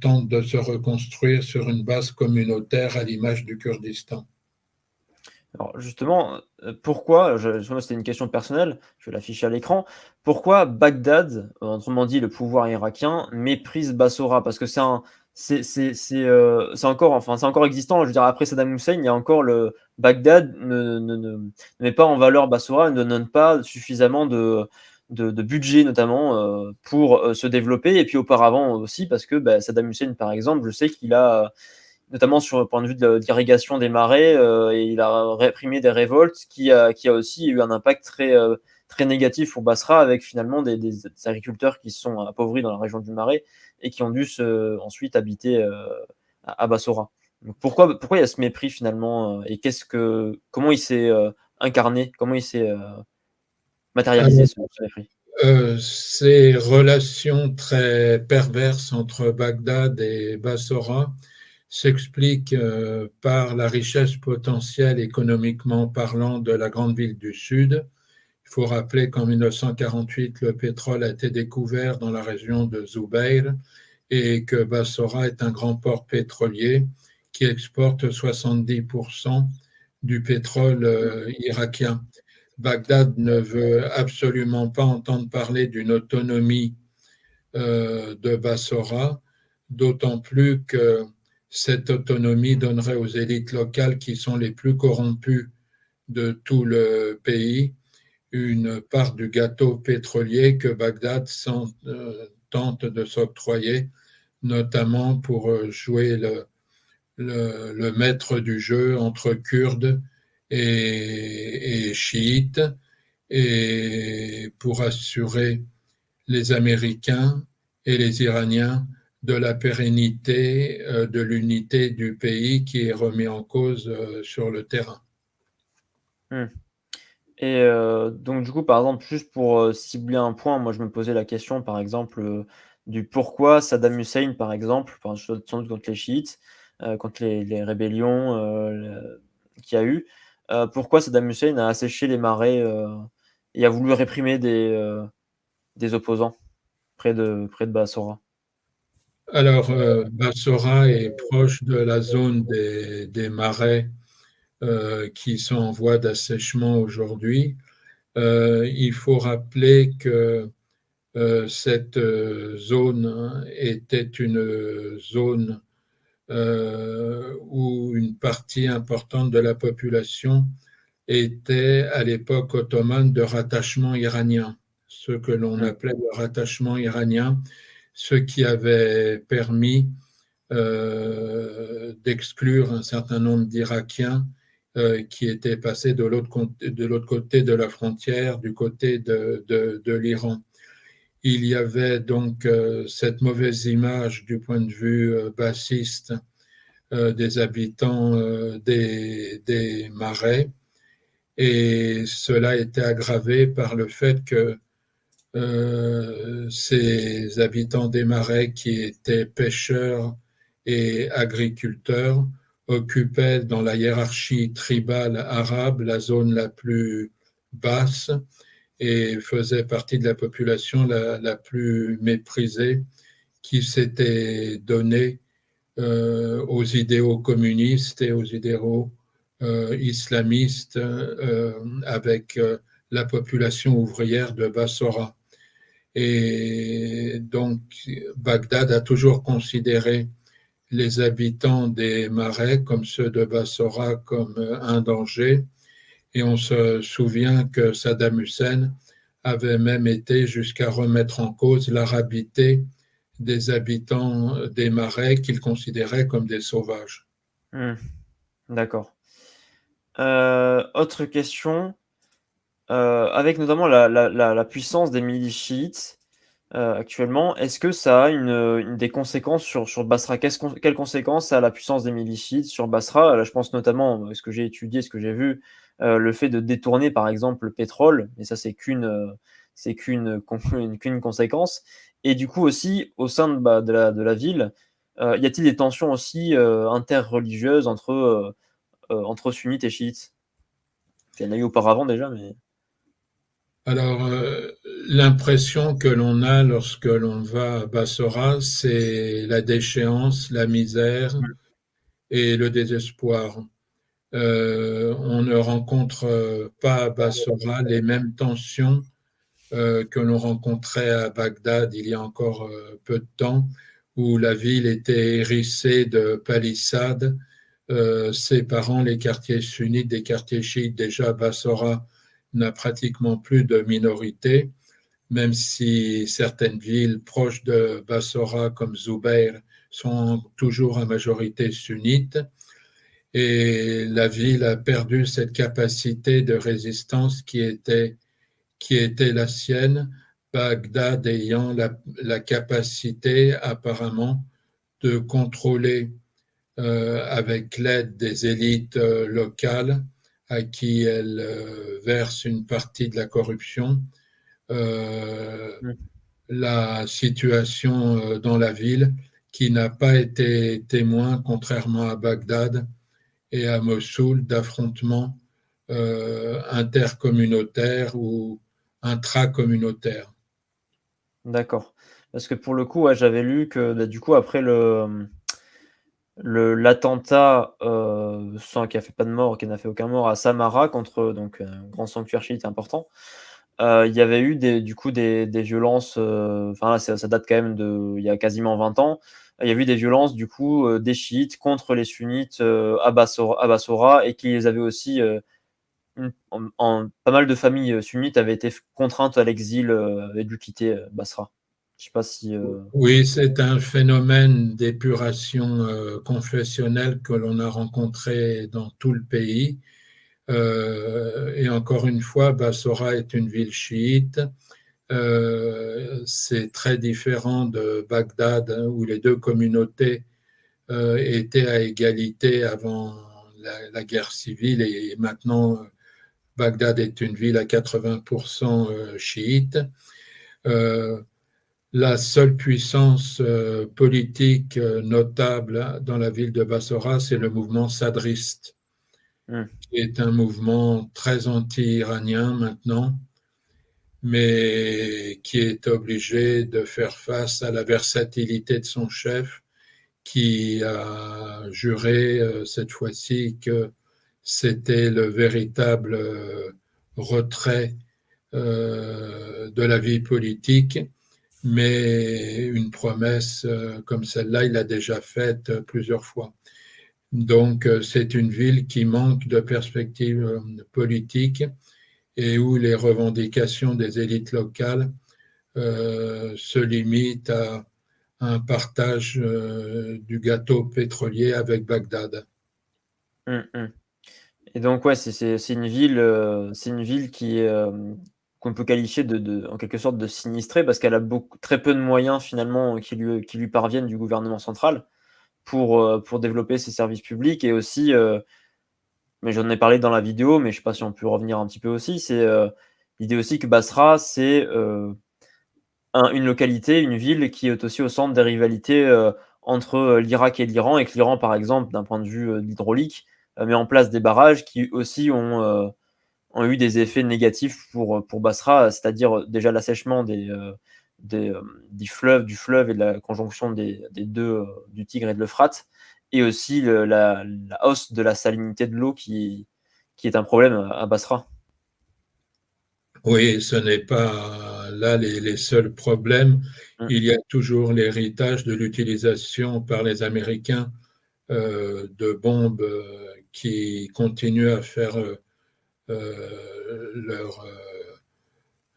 tente de se reconstruire sur une base communautaire à l'image du Kurdistan. Alors justement, pourquoi, c'était une question personnelle, je vais l'afficher à l'écran. Pourquoi Bagdad, autrement dit le pouvoir irakien, méprise Bassora? Parce que c'est encore, enfin, c'est encore existant. Je veux dire, après Saddam Hussein, il y a encore le Bagdad ne met pas en valeur Bassora, ne donne pas suffisamment de budget notamment, pour, se développer, et puis auparavant aussi parce que, bah, Saddam Hussein par exemple, je sais qu'il a, notamment sur le point de vue de l'irrigation des marais, et il a réprimé des révoltes qui a aussi eu un impact très négatif pour Basra, avec finalement des agriculteurs qui se sont appauvris dans la région du Marais et qui ont dû ensuite habiter à Bassora. Donc pourquoi il y a ce mépris finalement, et comment il s'est incarné, comment il s'est matérialisé, Alors, ce mépris? ces relations très perverses entre Bagdad et Bassora s'expliquent par la richesse potentielle économiquement parlant de la grande ville du Sud. Il faut rappeler qu'en 1948, le pétrole a été découvert dans la région de Zubair et que Bassora est un grand port pétrolier qui exporte 70% du pétrole irakien. Bagdad ne veut absolument pas entendre parler d'une autonomie de Bassora, d'autant plus que cette autonomie donnerait aux élites locales qui sont les plus corrompues de tout le pays une part du gâteau pétrolier que Bagdad tente de s'octroyer, notamment pour jouer le maître du jeu entre Kurdes et chiites, et pour assurer les Américains et les Iraniens de la pérennité, de l'unité du pays qui est remis en cause sur le terrain. Mmh. Et donc du coup, par exemple, juste pour, cibler un point, moi je me posais la question, par exemple, du pourquoi Saddam Hussein, par exemple, enfin sans doute contre les chiites, contre les rébellions, qu'il y a eu, pourquoi Saddam Hussein a asséché les marais, et a voulu réprimer des opposants près de Bassora? Alors, Bassora est proche de la zone des marais qui sont en voie d'assèchement aujourd'hui. Il faut rappeler que cette zone était une zone où une partie importante de la population était à l'époque ottomane de rattachement iranien, ce que l'on Mmh. appelait le rattachement iranien, ce qui avait permis d'exclure un certain nombre d'Irakiens qui étaient passés de l'autre côté de la frontière, du côté de l'Iran. Il y avait donc cette mauvaise image du point de vue bassiste des habitants des marais, et cela était aggravé par le fait que ces habitants des marais qui étaient pêcheurs et agriculteurs occupaient dans la hiérarchie tribale arabe la zone la plus basse et faisaient partie de la population la plus méprisée, qui s'était donnée aux idéaux communistes et aux idéaux islamiste avec la population ouvrière de Bassora. Et donc, Bagdad a toujours considéré les habitants des marais, comme ceux de Bassora, comme un danger. Et on se souvient que Saddam Hussein avait même été jusqu'à remettre en cause l'arabité des habitants des marais qu'il considérait comme des sauvages. D'accord. Autre question, avec notamment la puissance des milices chiites, actuellement, est-ce que ça a des conséquences sur Basra? Quelles conséquences a la puissance des milices chiites sur Basra? Là, je pense notamment, ce que j'ai étudié, ce que j'ai vu, le fait de détourner, par exemple, le pétrole, mais ça, c'est qu'une conséquence. Et du coup aussi, au sein de la ville, y a-t-il des tensions aussi, interreligieuses entre sunnites et chiites? Il y en a eu auparavant déjà, mais Alors, l'impression que l'on a lorsque l'on va à Bassora, c'est la déchéance, la misère et le désespoir. On ne rencontre pas à Bassora les mêmes tensions que l'on rencontrait à Bagdad il y a encore peu de temps, où la ville était hérissée de palissades séparant les quartiers sunnites des quartiers chiites. Déjà, Bassora n'a pratiquement plus de minorité, même si certaines villes proches de Bassora, comme Zubair, sont toujours à majorité sunnite. Et la ville a perdu cette capacité de résistance qui était la sienne, Bagdad ayant la capacité apparemment de contrôler avec l'aide des élites locales à qui elle verse une partie de la corruption, euh, mmh, la situation dans la ville qui n'a pas été témoin, contrairement à Bagdad et à Mossoul, d'affrontements intercommunautaires ou intracommunautaires. d'accord. Parce que pour le coup, ouais, j'avais lu que, bah, du coup, après l'attentat, sans qui a fait pas de mort, qui n'a fait aucun mort à Samara contre donc un grand sanctuaire chiite important, il y avait eu des violences, enfin là ça date quand même il y a quasiment 20 ans. Il y a eu des violences du coup, des chiites contre les sunnites, à Bassora et qui les avaient aussi, pas mal de familles, sunnites avaient été contraintes à l'exil, avaient dû quitter, Basra. Je sais pas si, Oui, c'est un phénomène d'épuration confessionnelle que l'on a rencontré dans tout le pays. Et encore une fois, Bassora est une ville chiite. C'est très différent de Bagdad, hein, où les deux communautés étaient à égalité avant la guerre civile et maintenant Bagdad est une ville à 80% chiite. Euh, La seule puissance politique notable dans la ville de Bassora, c'est le mouvement sadriste, mmh, qui est un mouvement très anti-iranien maintenant, mais qui est obligé de faire face à la versatilité de son chef, qui a juré cette fois-ci que c'était le véritable retrait de la vie politique, mais une promesse comme celle-là, il l'a déjà faite plusieurs fois. Donc, c'est une ville qui manque de perspectives politiques et où les revendications des élites locales se limitent à un partage du gâteau pétrolier avec Bagdad. mmh mh. Et donc ouais, c'est une ville qui est, qu'on peut qualifier en quelque sorte de sinistrée parce qu'elle a très peu de moyens finalement qui lui parviennent du gouvernement central pour développer ses services publics et aussi, mais j'en ai parlé dans la vidéo, mais je sais pas si on peut revenir un petit peu aussi, c'est, l'idée aussi que Basra, c'est, une localité, une ville qui est aussi au centre des rivalités, entre, l'Irak et l'Iran et que l'Iran, par exemple, d'un point de vue, de l'hydraulique, met en place des barrages qui aussi ont eu des effets négatifs pour Basra, c'est-à-dire, déjà l'assèchement du fleuve et de la conjonction des 2, du Tigre et de l'Euphrate et aussi la hausse de la salinité de l'eau qui est un problème à Basra. Oui, ce n'est pas là les seuls problèmes. Mm. Il y a toujours l'héritage de l'utilisation par les Américains de bombes qui continuent à faire leur,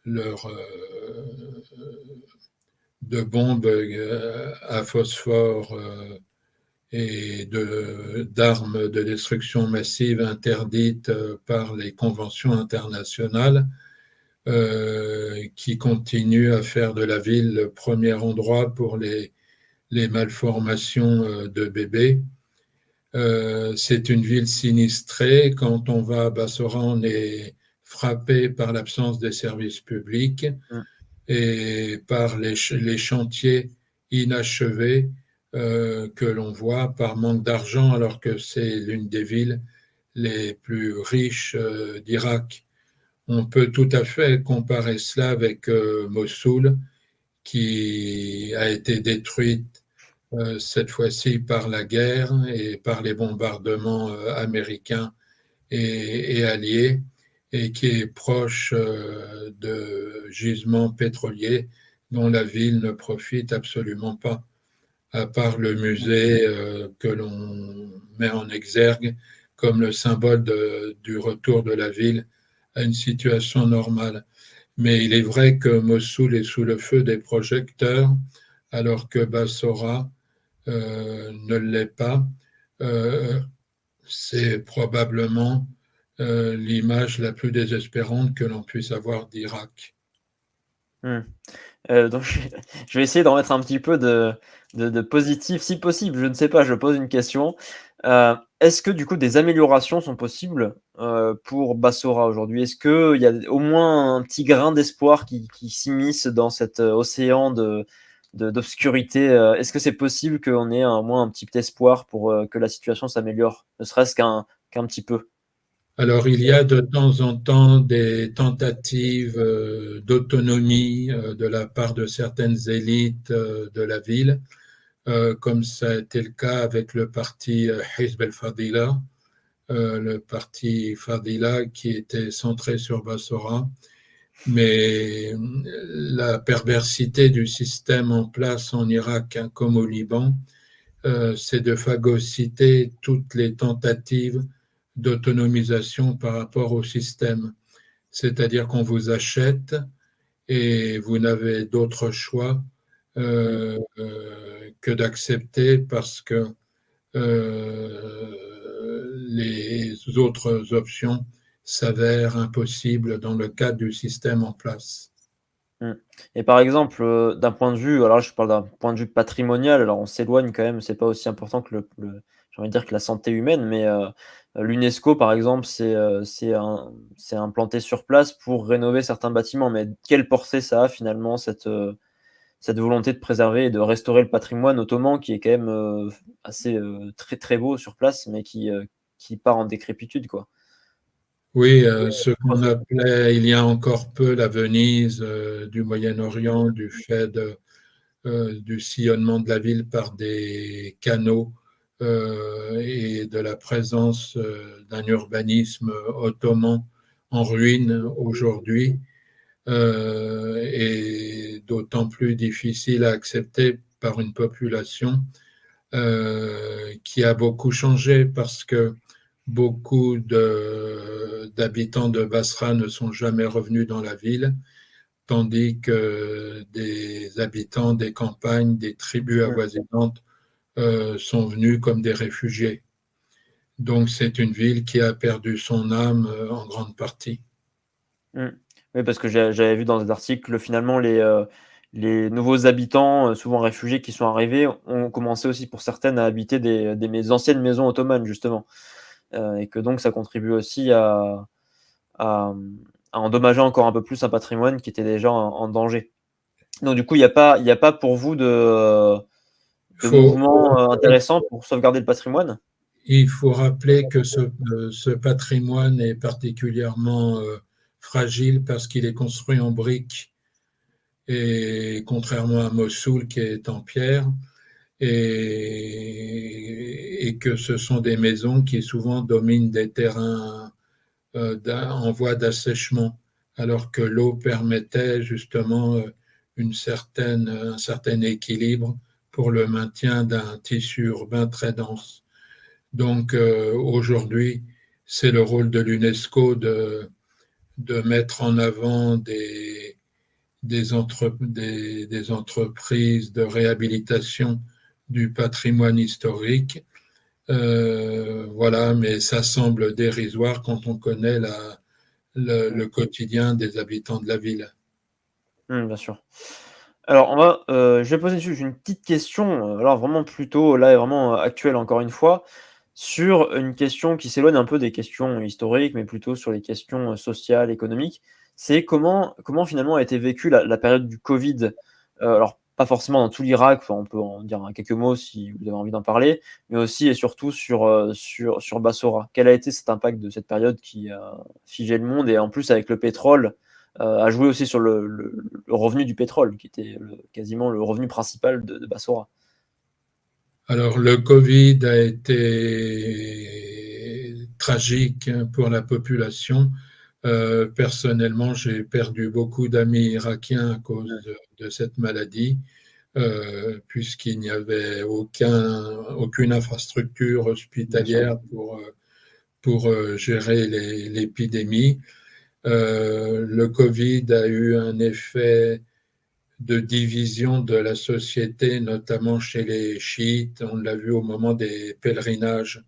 leur de bombes à phosphore et d'armes de destruction massive interdites par les conventions internationales, qui continuent à faire de la ville le premier endroit pour les malformations de bébés. C'est une ville sinistrée. Quand on va à Bassora, on est frappé par l'absence des services publics Mm. et par les chantiers inachevés que l'on voit par manque d'argent, alors que c'est l'une des villes les plus riches d'Irak. On peut tout à fait comparer cela avec Mossoul, qui a été détruite cette fois-ci par la guerre et par les bombardements américains et alliés, et qui est proche de gisements pétroliers dont la ville ne profite absolument pas, à part le musée que l'on met en exergue comme le symbole du retour de la ville à une situation normale. Mais il est vrai que Mossoul est sous le feu des projecteurs, alors que Bassora ne l'est pas. Euh, c'est probablement l'image la plus désespérante que l'on puisse avoir d'Irak. Mm. Donc je vais essayer d'en mettre un petit peu de positif, si possible. Je ne sais pas, je pose une question. Est-ce que du coup des améliorations sont possibles pour Bassora aujourd'hui? Est-ce qu'il y a au moins un petit grain d'espoir qui s'immisce dans cet océan d'obscurité? Est-ce que c'est possible qu'on ait au moins un petit espoir pour que la situation s'améliore, ne serait-ce qu'un petit peu? Alors, il y a de temps en temps des tentatives d'autonomie de la part de certaines élites de la ville, comme ça a été le cas avec le parti Hizb el-Fadila, le parti Fadila qui était centré sur Bassora. Mais la perversité du système en place en Irak, hein, comme au Liban, c'est de phagocyter toutes les tentatives d'autonomisation par rapport au système. C'est-à-dire qu'on vous achète et vous n'avez d'autre choix que d'accepter parce que les autres options s'avèrent impossibles dans le cadre du système en place. Mmh. Et par exemple, d'un point de vue, alors là, je parle d'un point de vue patrimonial, alors on s'éloigne quand même, c'est pas aussi important que j'ai envie de dire que la santé humaine, mais l'UNESCO, par exemple, c'est implanté sur place pour rénover certains bâtiments. Mais quelle portée ça a finalement cette volonté de préserver et de restaurer le patrimoine ottoman qui est quand même, assez, très, très beau sur place, mais qui part en décrépitude, quoi? Oui, ce qu'on appelait il y a encore peu la Venise du Moyen-Orient, du fait du sillonnement de la ville par des canaux et de la présence d'un urbanisme ottoman en ruine aujourd'hui, est d'autant plus difficile à accepter par une population qui a beaucoup changé parce que beaucoup d'habitants de Basra ne sont jamais revenus dans la ville, tandis que des habitants des campagnes, des tribus Mmh. avoisinantes sont venus comme des réfugiés. Donc c'est une ville qui a perdu son âme en grande partie. Mmh. Oui, parce que j'avais vu dans des articles, finalement, les nouveaux habitants, souvent réfugiés qui sont arrivés, ont commencé aussi pour certaines à habiter des anciennes maisons ottomanes justement, et que donc ça contribue aussi à endommager encore un peu plus un patrimoine qui était déjà en danger. Donc du coup, il y a pas pour vous de Faut, mouvement, intéressant pour sauvegarder le patrimoine? il faut rappeler que ce patrimoine est particulièrement fragile parce qu'il est construit en briques et contrairement à Mossoul qui est en pierre. et que ce sont des maisons qui souvent dominent des terrains en voie d'assèchement, alors que l'eau permettait justement un certain équilibre pour le maintien d'un tissu urbain très dense. Donc aujourd'hui, c'est le rôle de l'UNESCO de mettre en avant des entreprises de réhabilitation du patrimoine historique. Voilà, mais ça semble dérisoire quand on connaît le quotidien des habitants de la ville. Bien sûr. Alors je vais poser juste une petite question, alors vraiment plutôt là, vraiment actuelle encore une fois, sur une question qui s'éloigne un peu des questions historiques, mais plutôt sur les questions, sociales, économiques. C'est comment finalement a été vécue la période du Covid? Alors pas forcément dans tout l'Irak, enfin on peut en dire, hein, quelques mots si vous avez envie d'en parler, mais aussi et surtout sur Bassora. Quel a été cet impact de cette période qui a figé le monde et en plus avec le pétrole, a joué aussi sur le revenu du pétrole qui était quasiment le revenu principal de Bassora? Alors, le Covid a été tragique pour la population. Personnellement, j'ai perdu beaucoup d'amis irakiens à cause de cette maladie, puisqu'il n'y avait aucune infrastructure Bien sûr. hospitalière pour gérer l'épidémie. Le Covid a eu un effet de division de la société, notamment chez les chiites. On l'a vu au moment des pèlerinages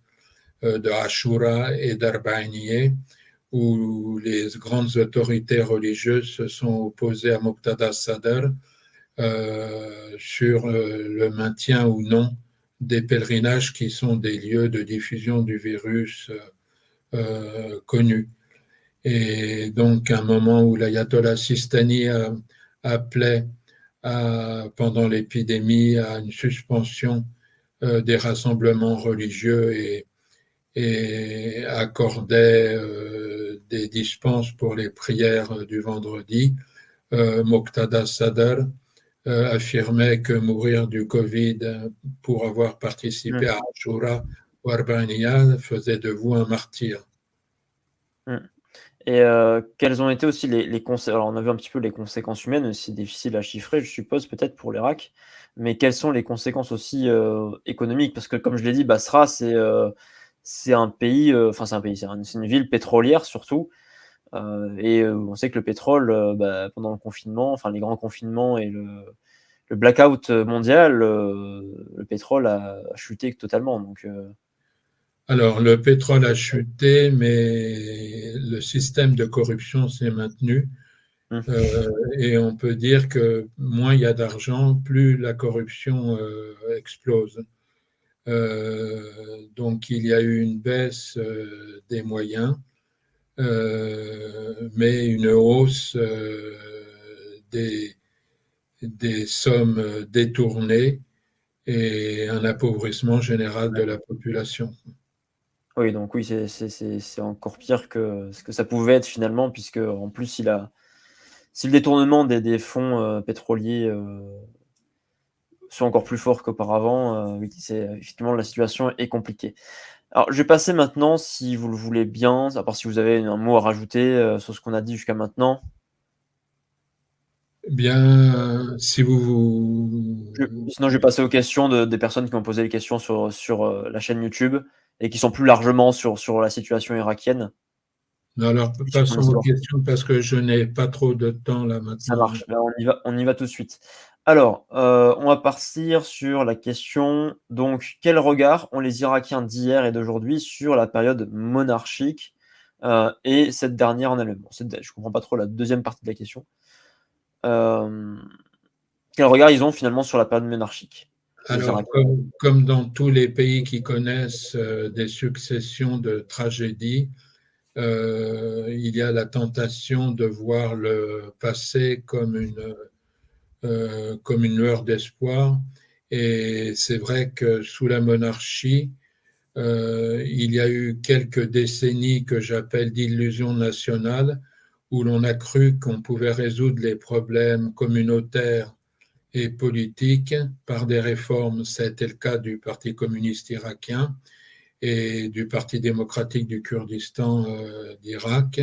de Ashura et d'Arba'iniye, où les grandes autorités religieuses se sont opposées à Muqtada Sadr sur le maintien ou non des pèlerinages qui sont des lieux de diffusion du virus connus. Et donc, un moment où l'ayatollah Sistani appelait pendant l'épidémie à une suspension des rassemblements religieux et accordait des dispenses pour les prières du vendredi. Moqtada Sadr affirmait que mourir du Covid pour avoir participé Mmh. à Ashura ou Arba'iniya faisait de vous un martyr. Mmh. Et quelles ont été aussi les consé alors on a vu un petit peu les conséquences humaines, c'est difficile à chiffrer, je suppose, peut-être pour l'Irak, mais quelles sont les conséquences aussi, économiques? Parce que comme je l'ai dit, Basra, c'est un pays, enfin c'est un pays, c'est une ville pétrolière surtout, on sait que le pétrole, pendant le confinement, enfin les grands confinements et le blackout, mondial, le pétrole a chuté totalement donc Alors, le pétrole a chuté, mais le système de corruption s'est maintenu. mmh, Euh, et on peut dire que moins il y a d'argent, plus la corruption explose. Donc il y a eu une baisse des moyens, mais une hausse des, des sommes détournées et un appauvrissement général de la d'accord. population. Oui, donc oui, c'est encore pire que ce que ça pouvait être finalement puisque en plus si le détournement des fonds, pétroliers, sont encore plus forts qu'auparavant, oui, c'est effectivement la situation est compliquée. Alors je vais passer maintenant, si vous le voulez bien, à part si vous avez un mot à rajouter, sur ce qu'on a dit jusqu'à maintenant. Eh bien, si vous... Sinon je vais passer aux questions des personnes qui m'ont posé des questions sur la chaîne YouTube et qui sont plus largement sur la situation irakienne Alors, et sur son passons aux histoire. questions parce que je n'ai pas trop de temps là Ça maintenant. marche, bah, on y va tout de suite. Alors, on va partir sur la question, donc quel regard ont les Irakiens d'hier et d'aujourd'hui sur la période monarchique, et cette dernière en elle-même? Bon, je comprends pas trop la deuxième partie de la question. Hem, Quel regard ils ont finalement sur la période monarchique, les Alors, Irakiens? comme dans tous les pays qui connaissent des successions de tragédies, il y a la tentation de voir le passé comme une lueur d'espoir. Et c'est vrai que sous la monarchie, il y a eu quelques décennies que j'appelle d'illusion nationale, où l'on a cru qu'on pouvait résoudre les problèmes communautaires et politique par des réformes. Ça a été le cas du Parti communiste irakien et du Parti démocratique du Kurdistan d'Irak,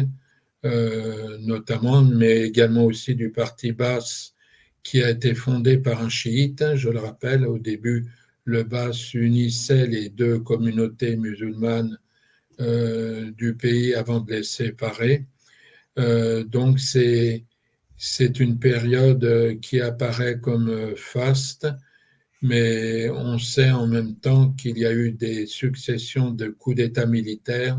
notamment, mais également aussi du Parti Baas qui a été fondé par un chiite. Je le rappelle, au début, le Baas unissait les deux communautés musulmanes du pays avant de les séparer. Donc c'est une période qui apparaît comme faste, mais on sait en même temps qu'il y a eu des successions de coups d'État militaires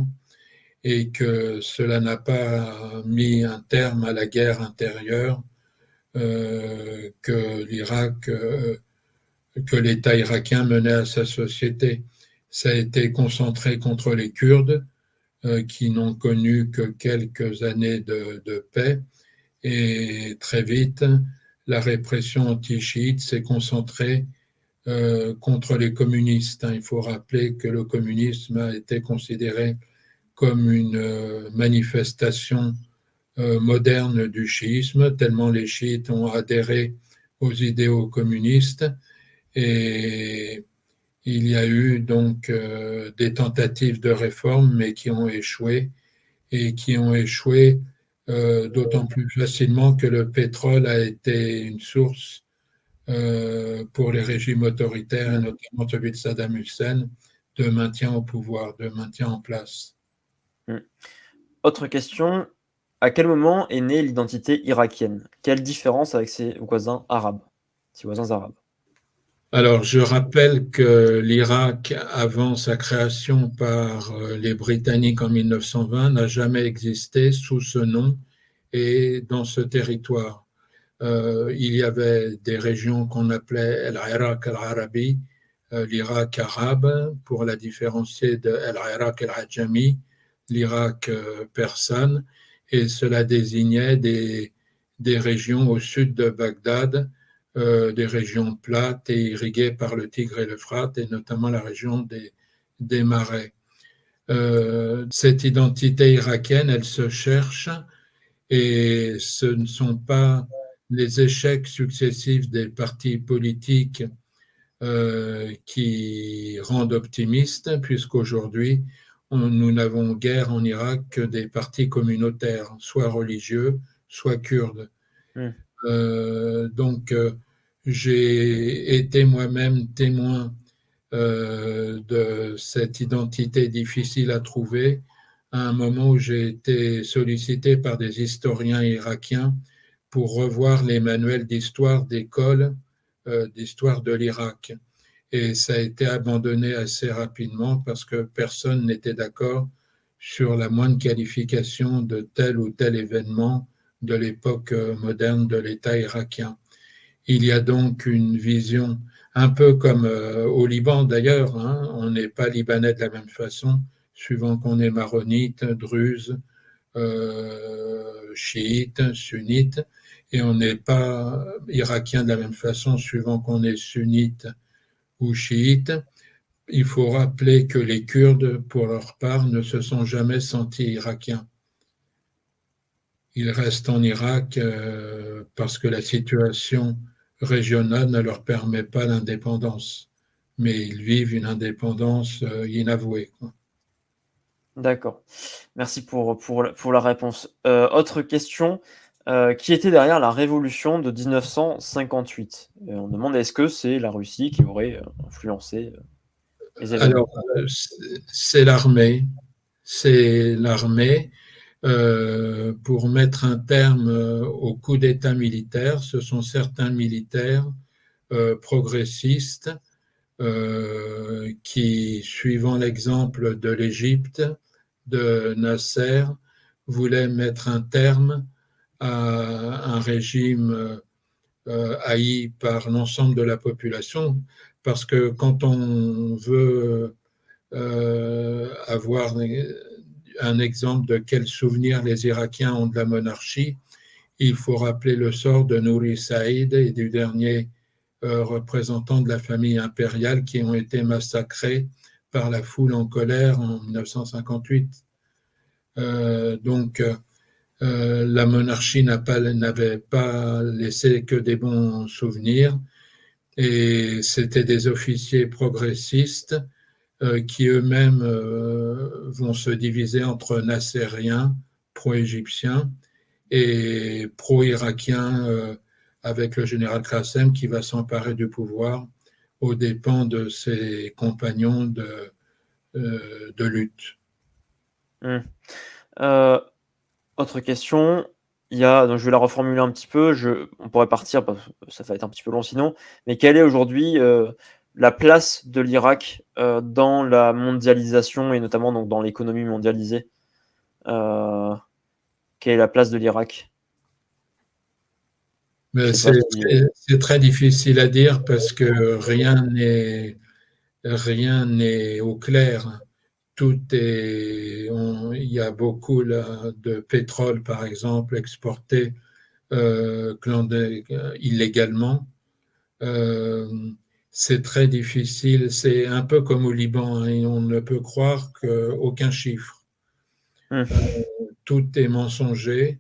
et que cela n'a pas mis un terme à la guerre intérieure que que l'État irakien menait à sa société. Ça a été concentré contre les Kurdes, qui n'ont connu que quelques années de paix, et très vite, la répression anti-chiite s'est concentrée contre les communistes. Il faut rappeler que le communisme a été considéré comme une manifestation moderne du chiisme, tellement les chiites ont adhéré aux idéaux communistes, et il y a eu donc des tentatives de réforme, mais qui ont échoué, et qui ont échoué d'autant plus facilement que le pétrole a été une source pour les régimes autoritaires, et notamment celui de Saddam Hussein, de maintien au pouvoir, de maintien en place. Autre question, à quel moment est née l'identité irakienne? Quelle différence avec ses voisins arabes? Alors, je rappelle que l'Irak, avant sa création par les Britanniques en 1920, n'a jamais existé sous ce nom et dans ce territoire. Il y avait des régions qu'on appelait l'Irak al-Arabi, l'Irak arabe, pour la différencier de l'Irak al-Ajami, l'Irak persane, et cela désignait des régions au sud de Bagdad, des régions plates et irriguées par le Tigre et l'Euphrate, et notamment la région des marais. Cette identité irakienne, elle se cherche, et ce ne sont pas les échecs successifs des partis politiques qui rendent optimistes, puisqu'aujourd'hui, nous n'avons guère en Irak que des partis communautaires, soit religieux, soit kurdes. Donc, j'ai été moi-même témoin de cette identité difficile à trouver, à un moment où j'ai été sollicité par des historiens irakiens pour revoir les manuels d'histoire d'école, d'histoire de l'Irak. Et ça a été abandonné assez rapidement parce que personne n'était d'accord sur la moindre qualification de tel ou tel événement de l'époque moderne de l'État irakien. Il y a donc une vision, un peu comme au Liban d'ailleurs, on n'est pas libanais de la même façon, suivant qu'on est maronite, druze, chiite, sunnite, et on n'est pas irakien de la même façon, suivant qu'on est sunnite ou chiite. Il faut rappeler que les Kurdes, pour leur part, ne se sont jamais sentis irakiens. Ils restent en Irak parce que la situation régionale ne leur permet pas l'indépendance, mais ils vivent une indépendance inavouée. D'accord. Merci pour la réponse. Autre question, qui était derrière la révolution de 1958? On demande est-ce que c'est la Russie qui aurait influencé les événements? Alors, c'est l'armée. C'est l'armée. Pour mettre un terme au coup d'État militaire, ce sont certains militaires progressistes qui, suivant l'exemple de l'Égypte, de Nasser, voulaient mettre un terme à un régime haï par l'ensemble de la population, parce que quand on veut avoir un exemple de quel souvenir les Irakiens ont de la monarchie, il faut rappeler le sort de Nouri Saïd et du dernier représentant de la famille impériale qui ont été massacrés par la foule en colère en 1958. Donc, La monarchie n'avait pas laissé que des bons souvenirs et c'était des officiers progressistes qui eux-mêmes vont se diviser entre nassériens, pro-égyptiens, et pro-irakiens avec le général Qassem qui va s'emparer du pouvoir aux dépens de ses compagnons de lutte. Mmh. Autre question, donc je vais la reformuler un petit peu, on pourrait partir parce que ça va être un petit peu long sinon, mais quelle est aujourd'hui, la place de l'Irak, dans la mondialisation et notamment donc dans l'économie mondialisée? Heu, Quelle est la place de l'Irak? Je Mais sais pas si c'est très difficile à dire parce que rien n'est au clair. Il y a beaucoup là, de pétrole, par exemple, exporté illégalement. Euh, c'est très difficile. C'est un peu comme au Liban, hein, on ne peut croire qu'aucun chiffre. mmh, Tout est mensonger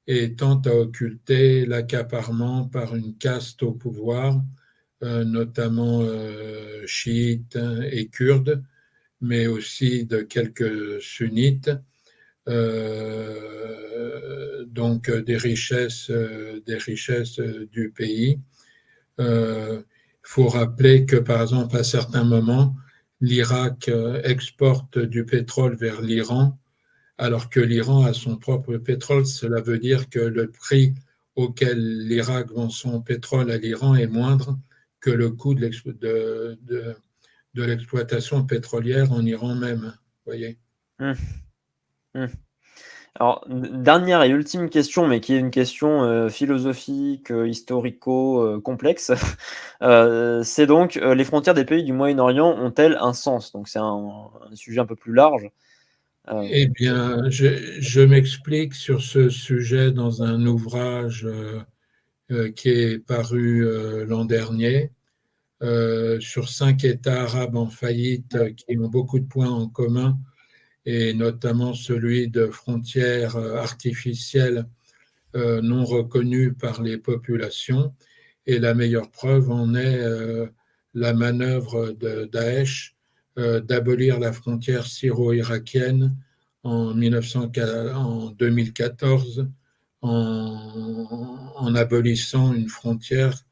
et tend à occulter l'accaparement par une caste au pouvoir, notamment chiites et kurdes, mais aussi de quelques sunnites, donc des richesses du pays. Il faut rappeler que, par exemple, à certains moments, l'Irak exporte du pétrole vers l'Iran, alors que l'Iran a son propre pétrole. Cela veut dire que le prix auquel l'Irak vend son pétrole à l'Iran est moindre que le coût de l'exploitation pétrolière en Iran même. Voyez. mmh, mmh. Alors, dernière et ultime question, mais qui est une question, philosophique, historico, complexe. C'est donc, les frontières des pays du Moyen-Orient ont-elles un sens? Donc c'est un sujet un peu plus large. Eh bien, je m'explique sur ce sujet dans un ouvrage qui est paru l'an dernier sur 5 États arabes en faillite qui ont beaucoup de points en commun, et notamment celui de frontières artificielles non reconnues par les populations. Et la meilleure preuve en est la manœuvre de Daesh d'abolir la frontière syro-irakienne en 2014 en abolissant une frontière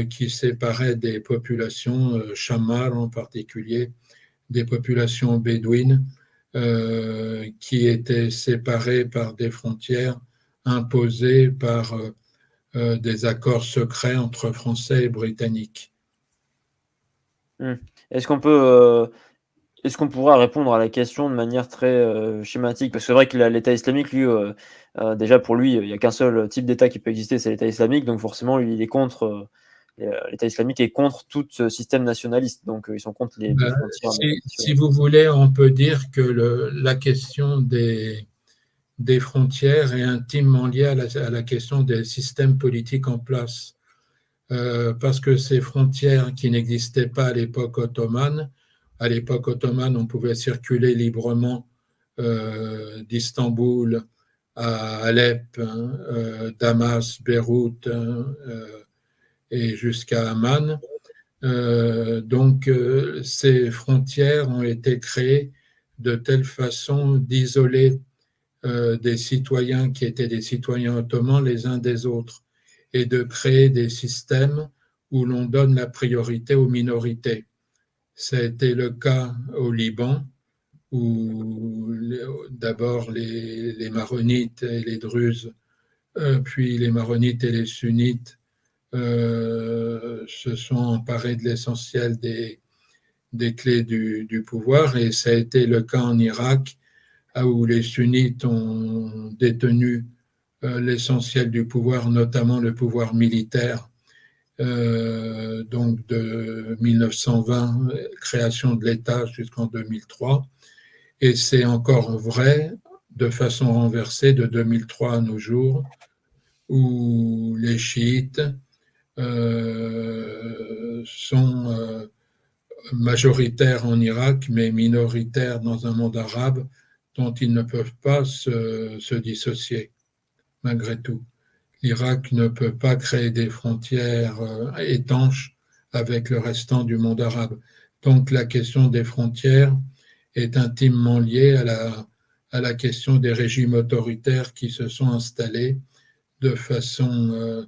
qui séparait des populations, chamar en particulier, des populations bédouines qui étaient séparées par des frontières imposées par des accords secrets entre Français et Britanniques. Mmh. Est-ce qu'on peut, est-ce qu'on pourra répondre à la question de manière très, schématique? Parce que c'est vrai que l'État islamique, lui, déjà pour lui, il y a qu'un seul type d'État qui peut exister, c'est l'État islamique. Donc forcément, lui, il est contre, l'État islamique est contre tout, système nationaliste. Donc, ils sont contre les frontières Si nationales. vous voulez, on peut dire que la question des frontières est intimement liée à la question des systèmes politiques en place. Parce que ces frontières qui n'existaient pas à l'époque ottomane, on pouvait circuler librement d'Istanbul à Alep, hein, Damas, Beyrouth et jusqu'à Amman. Donc, ces frontières ont été créées de telle façon d'isoler des citoyens qui étaient des citoyens ottomans les uns des autres et de créer des systèmes où l'on donne la priorité aux minorités. Ça a été le cas au Liban, où d'abord les maronites et les druzes, puis les maronites et les sunnites se sont emparés de l'essentiel des clés du pouvoir, et ça a été le cas en Irak, où les sunnites ont détenu l'essentiel du pouvoir, notamment le pouvoir militaire, donc de 1920, création de l'État jusqu'en 2003. Et c'est encore vrai de façon renversée de 2003 à nos jours, où les chiites sont majoritaires en Irak, mais minoritaires dans un monde arabe dont ils ne peuvent pas se dissocier. malgré tout. L'Irak ne peut pas créer des frontières étanches avec le restant du monde arabe. Donc la question des frontières est intimement liée à la question des régimes autoritaires qui se sont installés de façon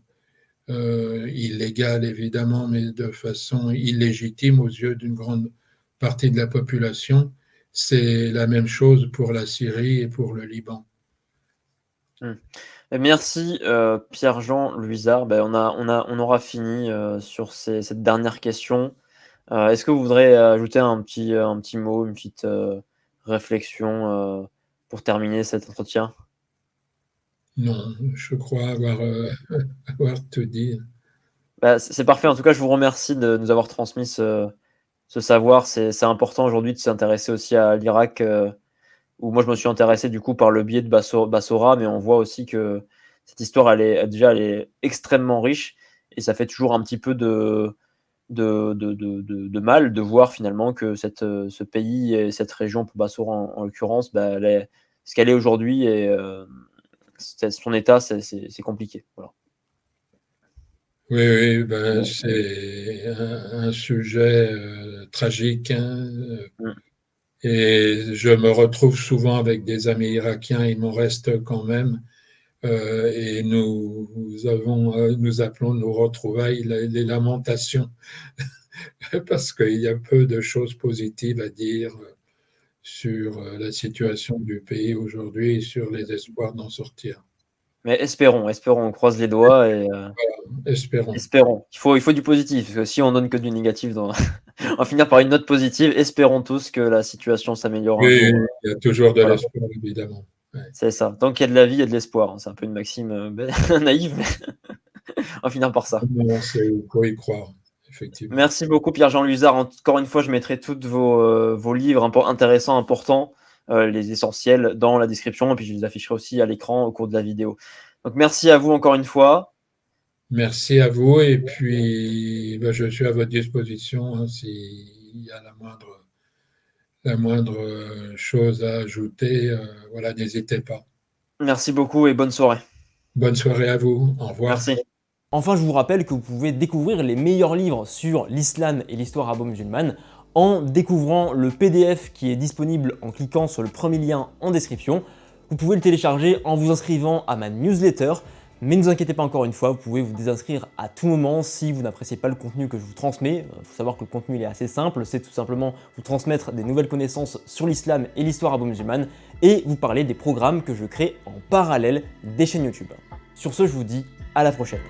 illégale, évidemment, mais de façon illégitime aux yeux d'une grande partie de la population. C'est la même chose pour la Syrie et pour le Liban. Merci, Pierre-Jean Luizard. On aura fini, sur cette dernière question. Est-ce que vous voudrez ajouter un petit mot, une petite, réflexion, pour terminer cet entretien? Non, je crois avoir tout dit. C'est parfait. En tout cas, je vous remercie de nous avoir transmis ce savoir. C'est important aujourd'hui de s'intéresser aussi à l'Irak, où moi je me suis intéressé du coup par le biais de Bassora, mais on voit aussi que cette histoire, elle est extrêmement riche et ça fait toujours un petit peu de mal de voir finalement que ce pays et cette région, pour Bassora en l'occurrence, elle est ce qu'elle est aujourd'hui et son état, c'est compliqué. Voilà. Oui, oui, ben, c'est un sujet tragique, hein, Mm. et je me retrouve souvent avec des amis irakiens, il m'en reste quand même, et nous appelons nos retrouvailles les lamentations, parce qu'il y a peu de choses positives à dire sur la situation du pays aujourd'hui et sur les espoirs d'en sortir. Mais espérons, on croise les doigts et Espérons. espérons. Il faut du positif, parce que si on donne que du négatif, on va finir par une note positive. Espérons tous que la situation s'améliore un Oui, jour. il y a toujours de Voilà, l'espoir, évidemment. Ouais. c'est ça. Tant qu'il y a de la vie, il y a de l'espoir, hein. C'est un peu une maxime, naïve, mais on va finir par ça. Non, il faut y croire, effectivement. Merci beaucoup Pierre-Jean Luizard. Encore une fois, je mettrai tous vos livres intéressants, importants, les essentiels dans la description et puis je les afficherai aussi à l'écran au cours de la vidéo. Donc merci à vous encore une fois. Merci à vous et puis ben, je suis à votre disposition hein, s'il y a la moindre chose à ajouter. Voilà, n'hésitez pas. Merci beaucoup et bonne soirée. Bonne soirée à vous. Au revoir. Merci. Enfin, je vous rappelle que vous pouvez découvrir les meilleurs livres sur l'islam et l'histoire arabo-musulmane en découvrant le PDF qui est disponible en cliquant sur le premier lien en description. Vous pouvez le télécharger en vous inscrivant à ma newsletter, mais ne vous inquiétez pas encore une fois, vous pouvez vous désinscrire à tout moment si vous n'appréciez pas le contenu que je vous transmets. Il faut savoir que le contenu il est assez simple, c'est tout simplement vous transmettre des nouvelles connaissances sur l'islam et l'histoire arabo-musulmane et vous parler des programmes que je crée en parallèle des chaînes YouTube. Sur ce, je vous dis à la prochaine.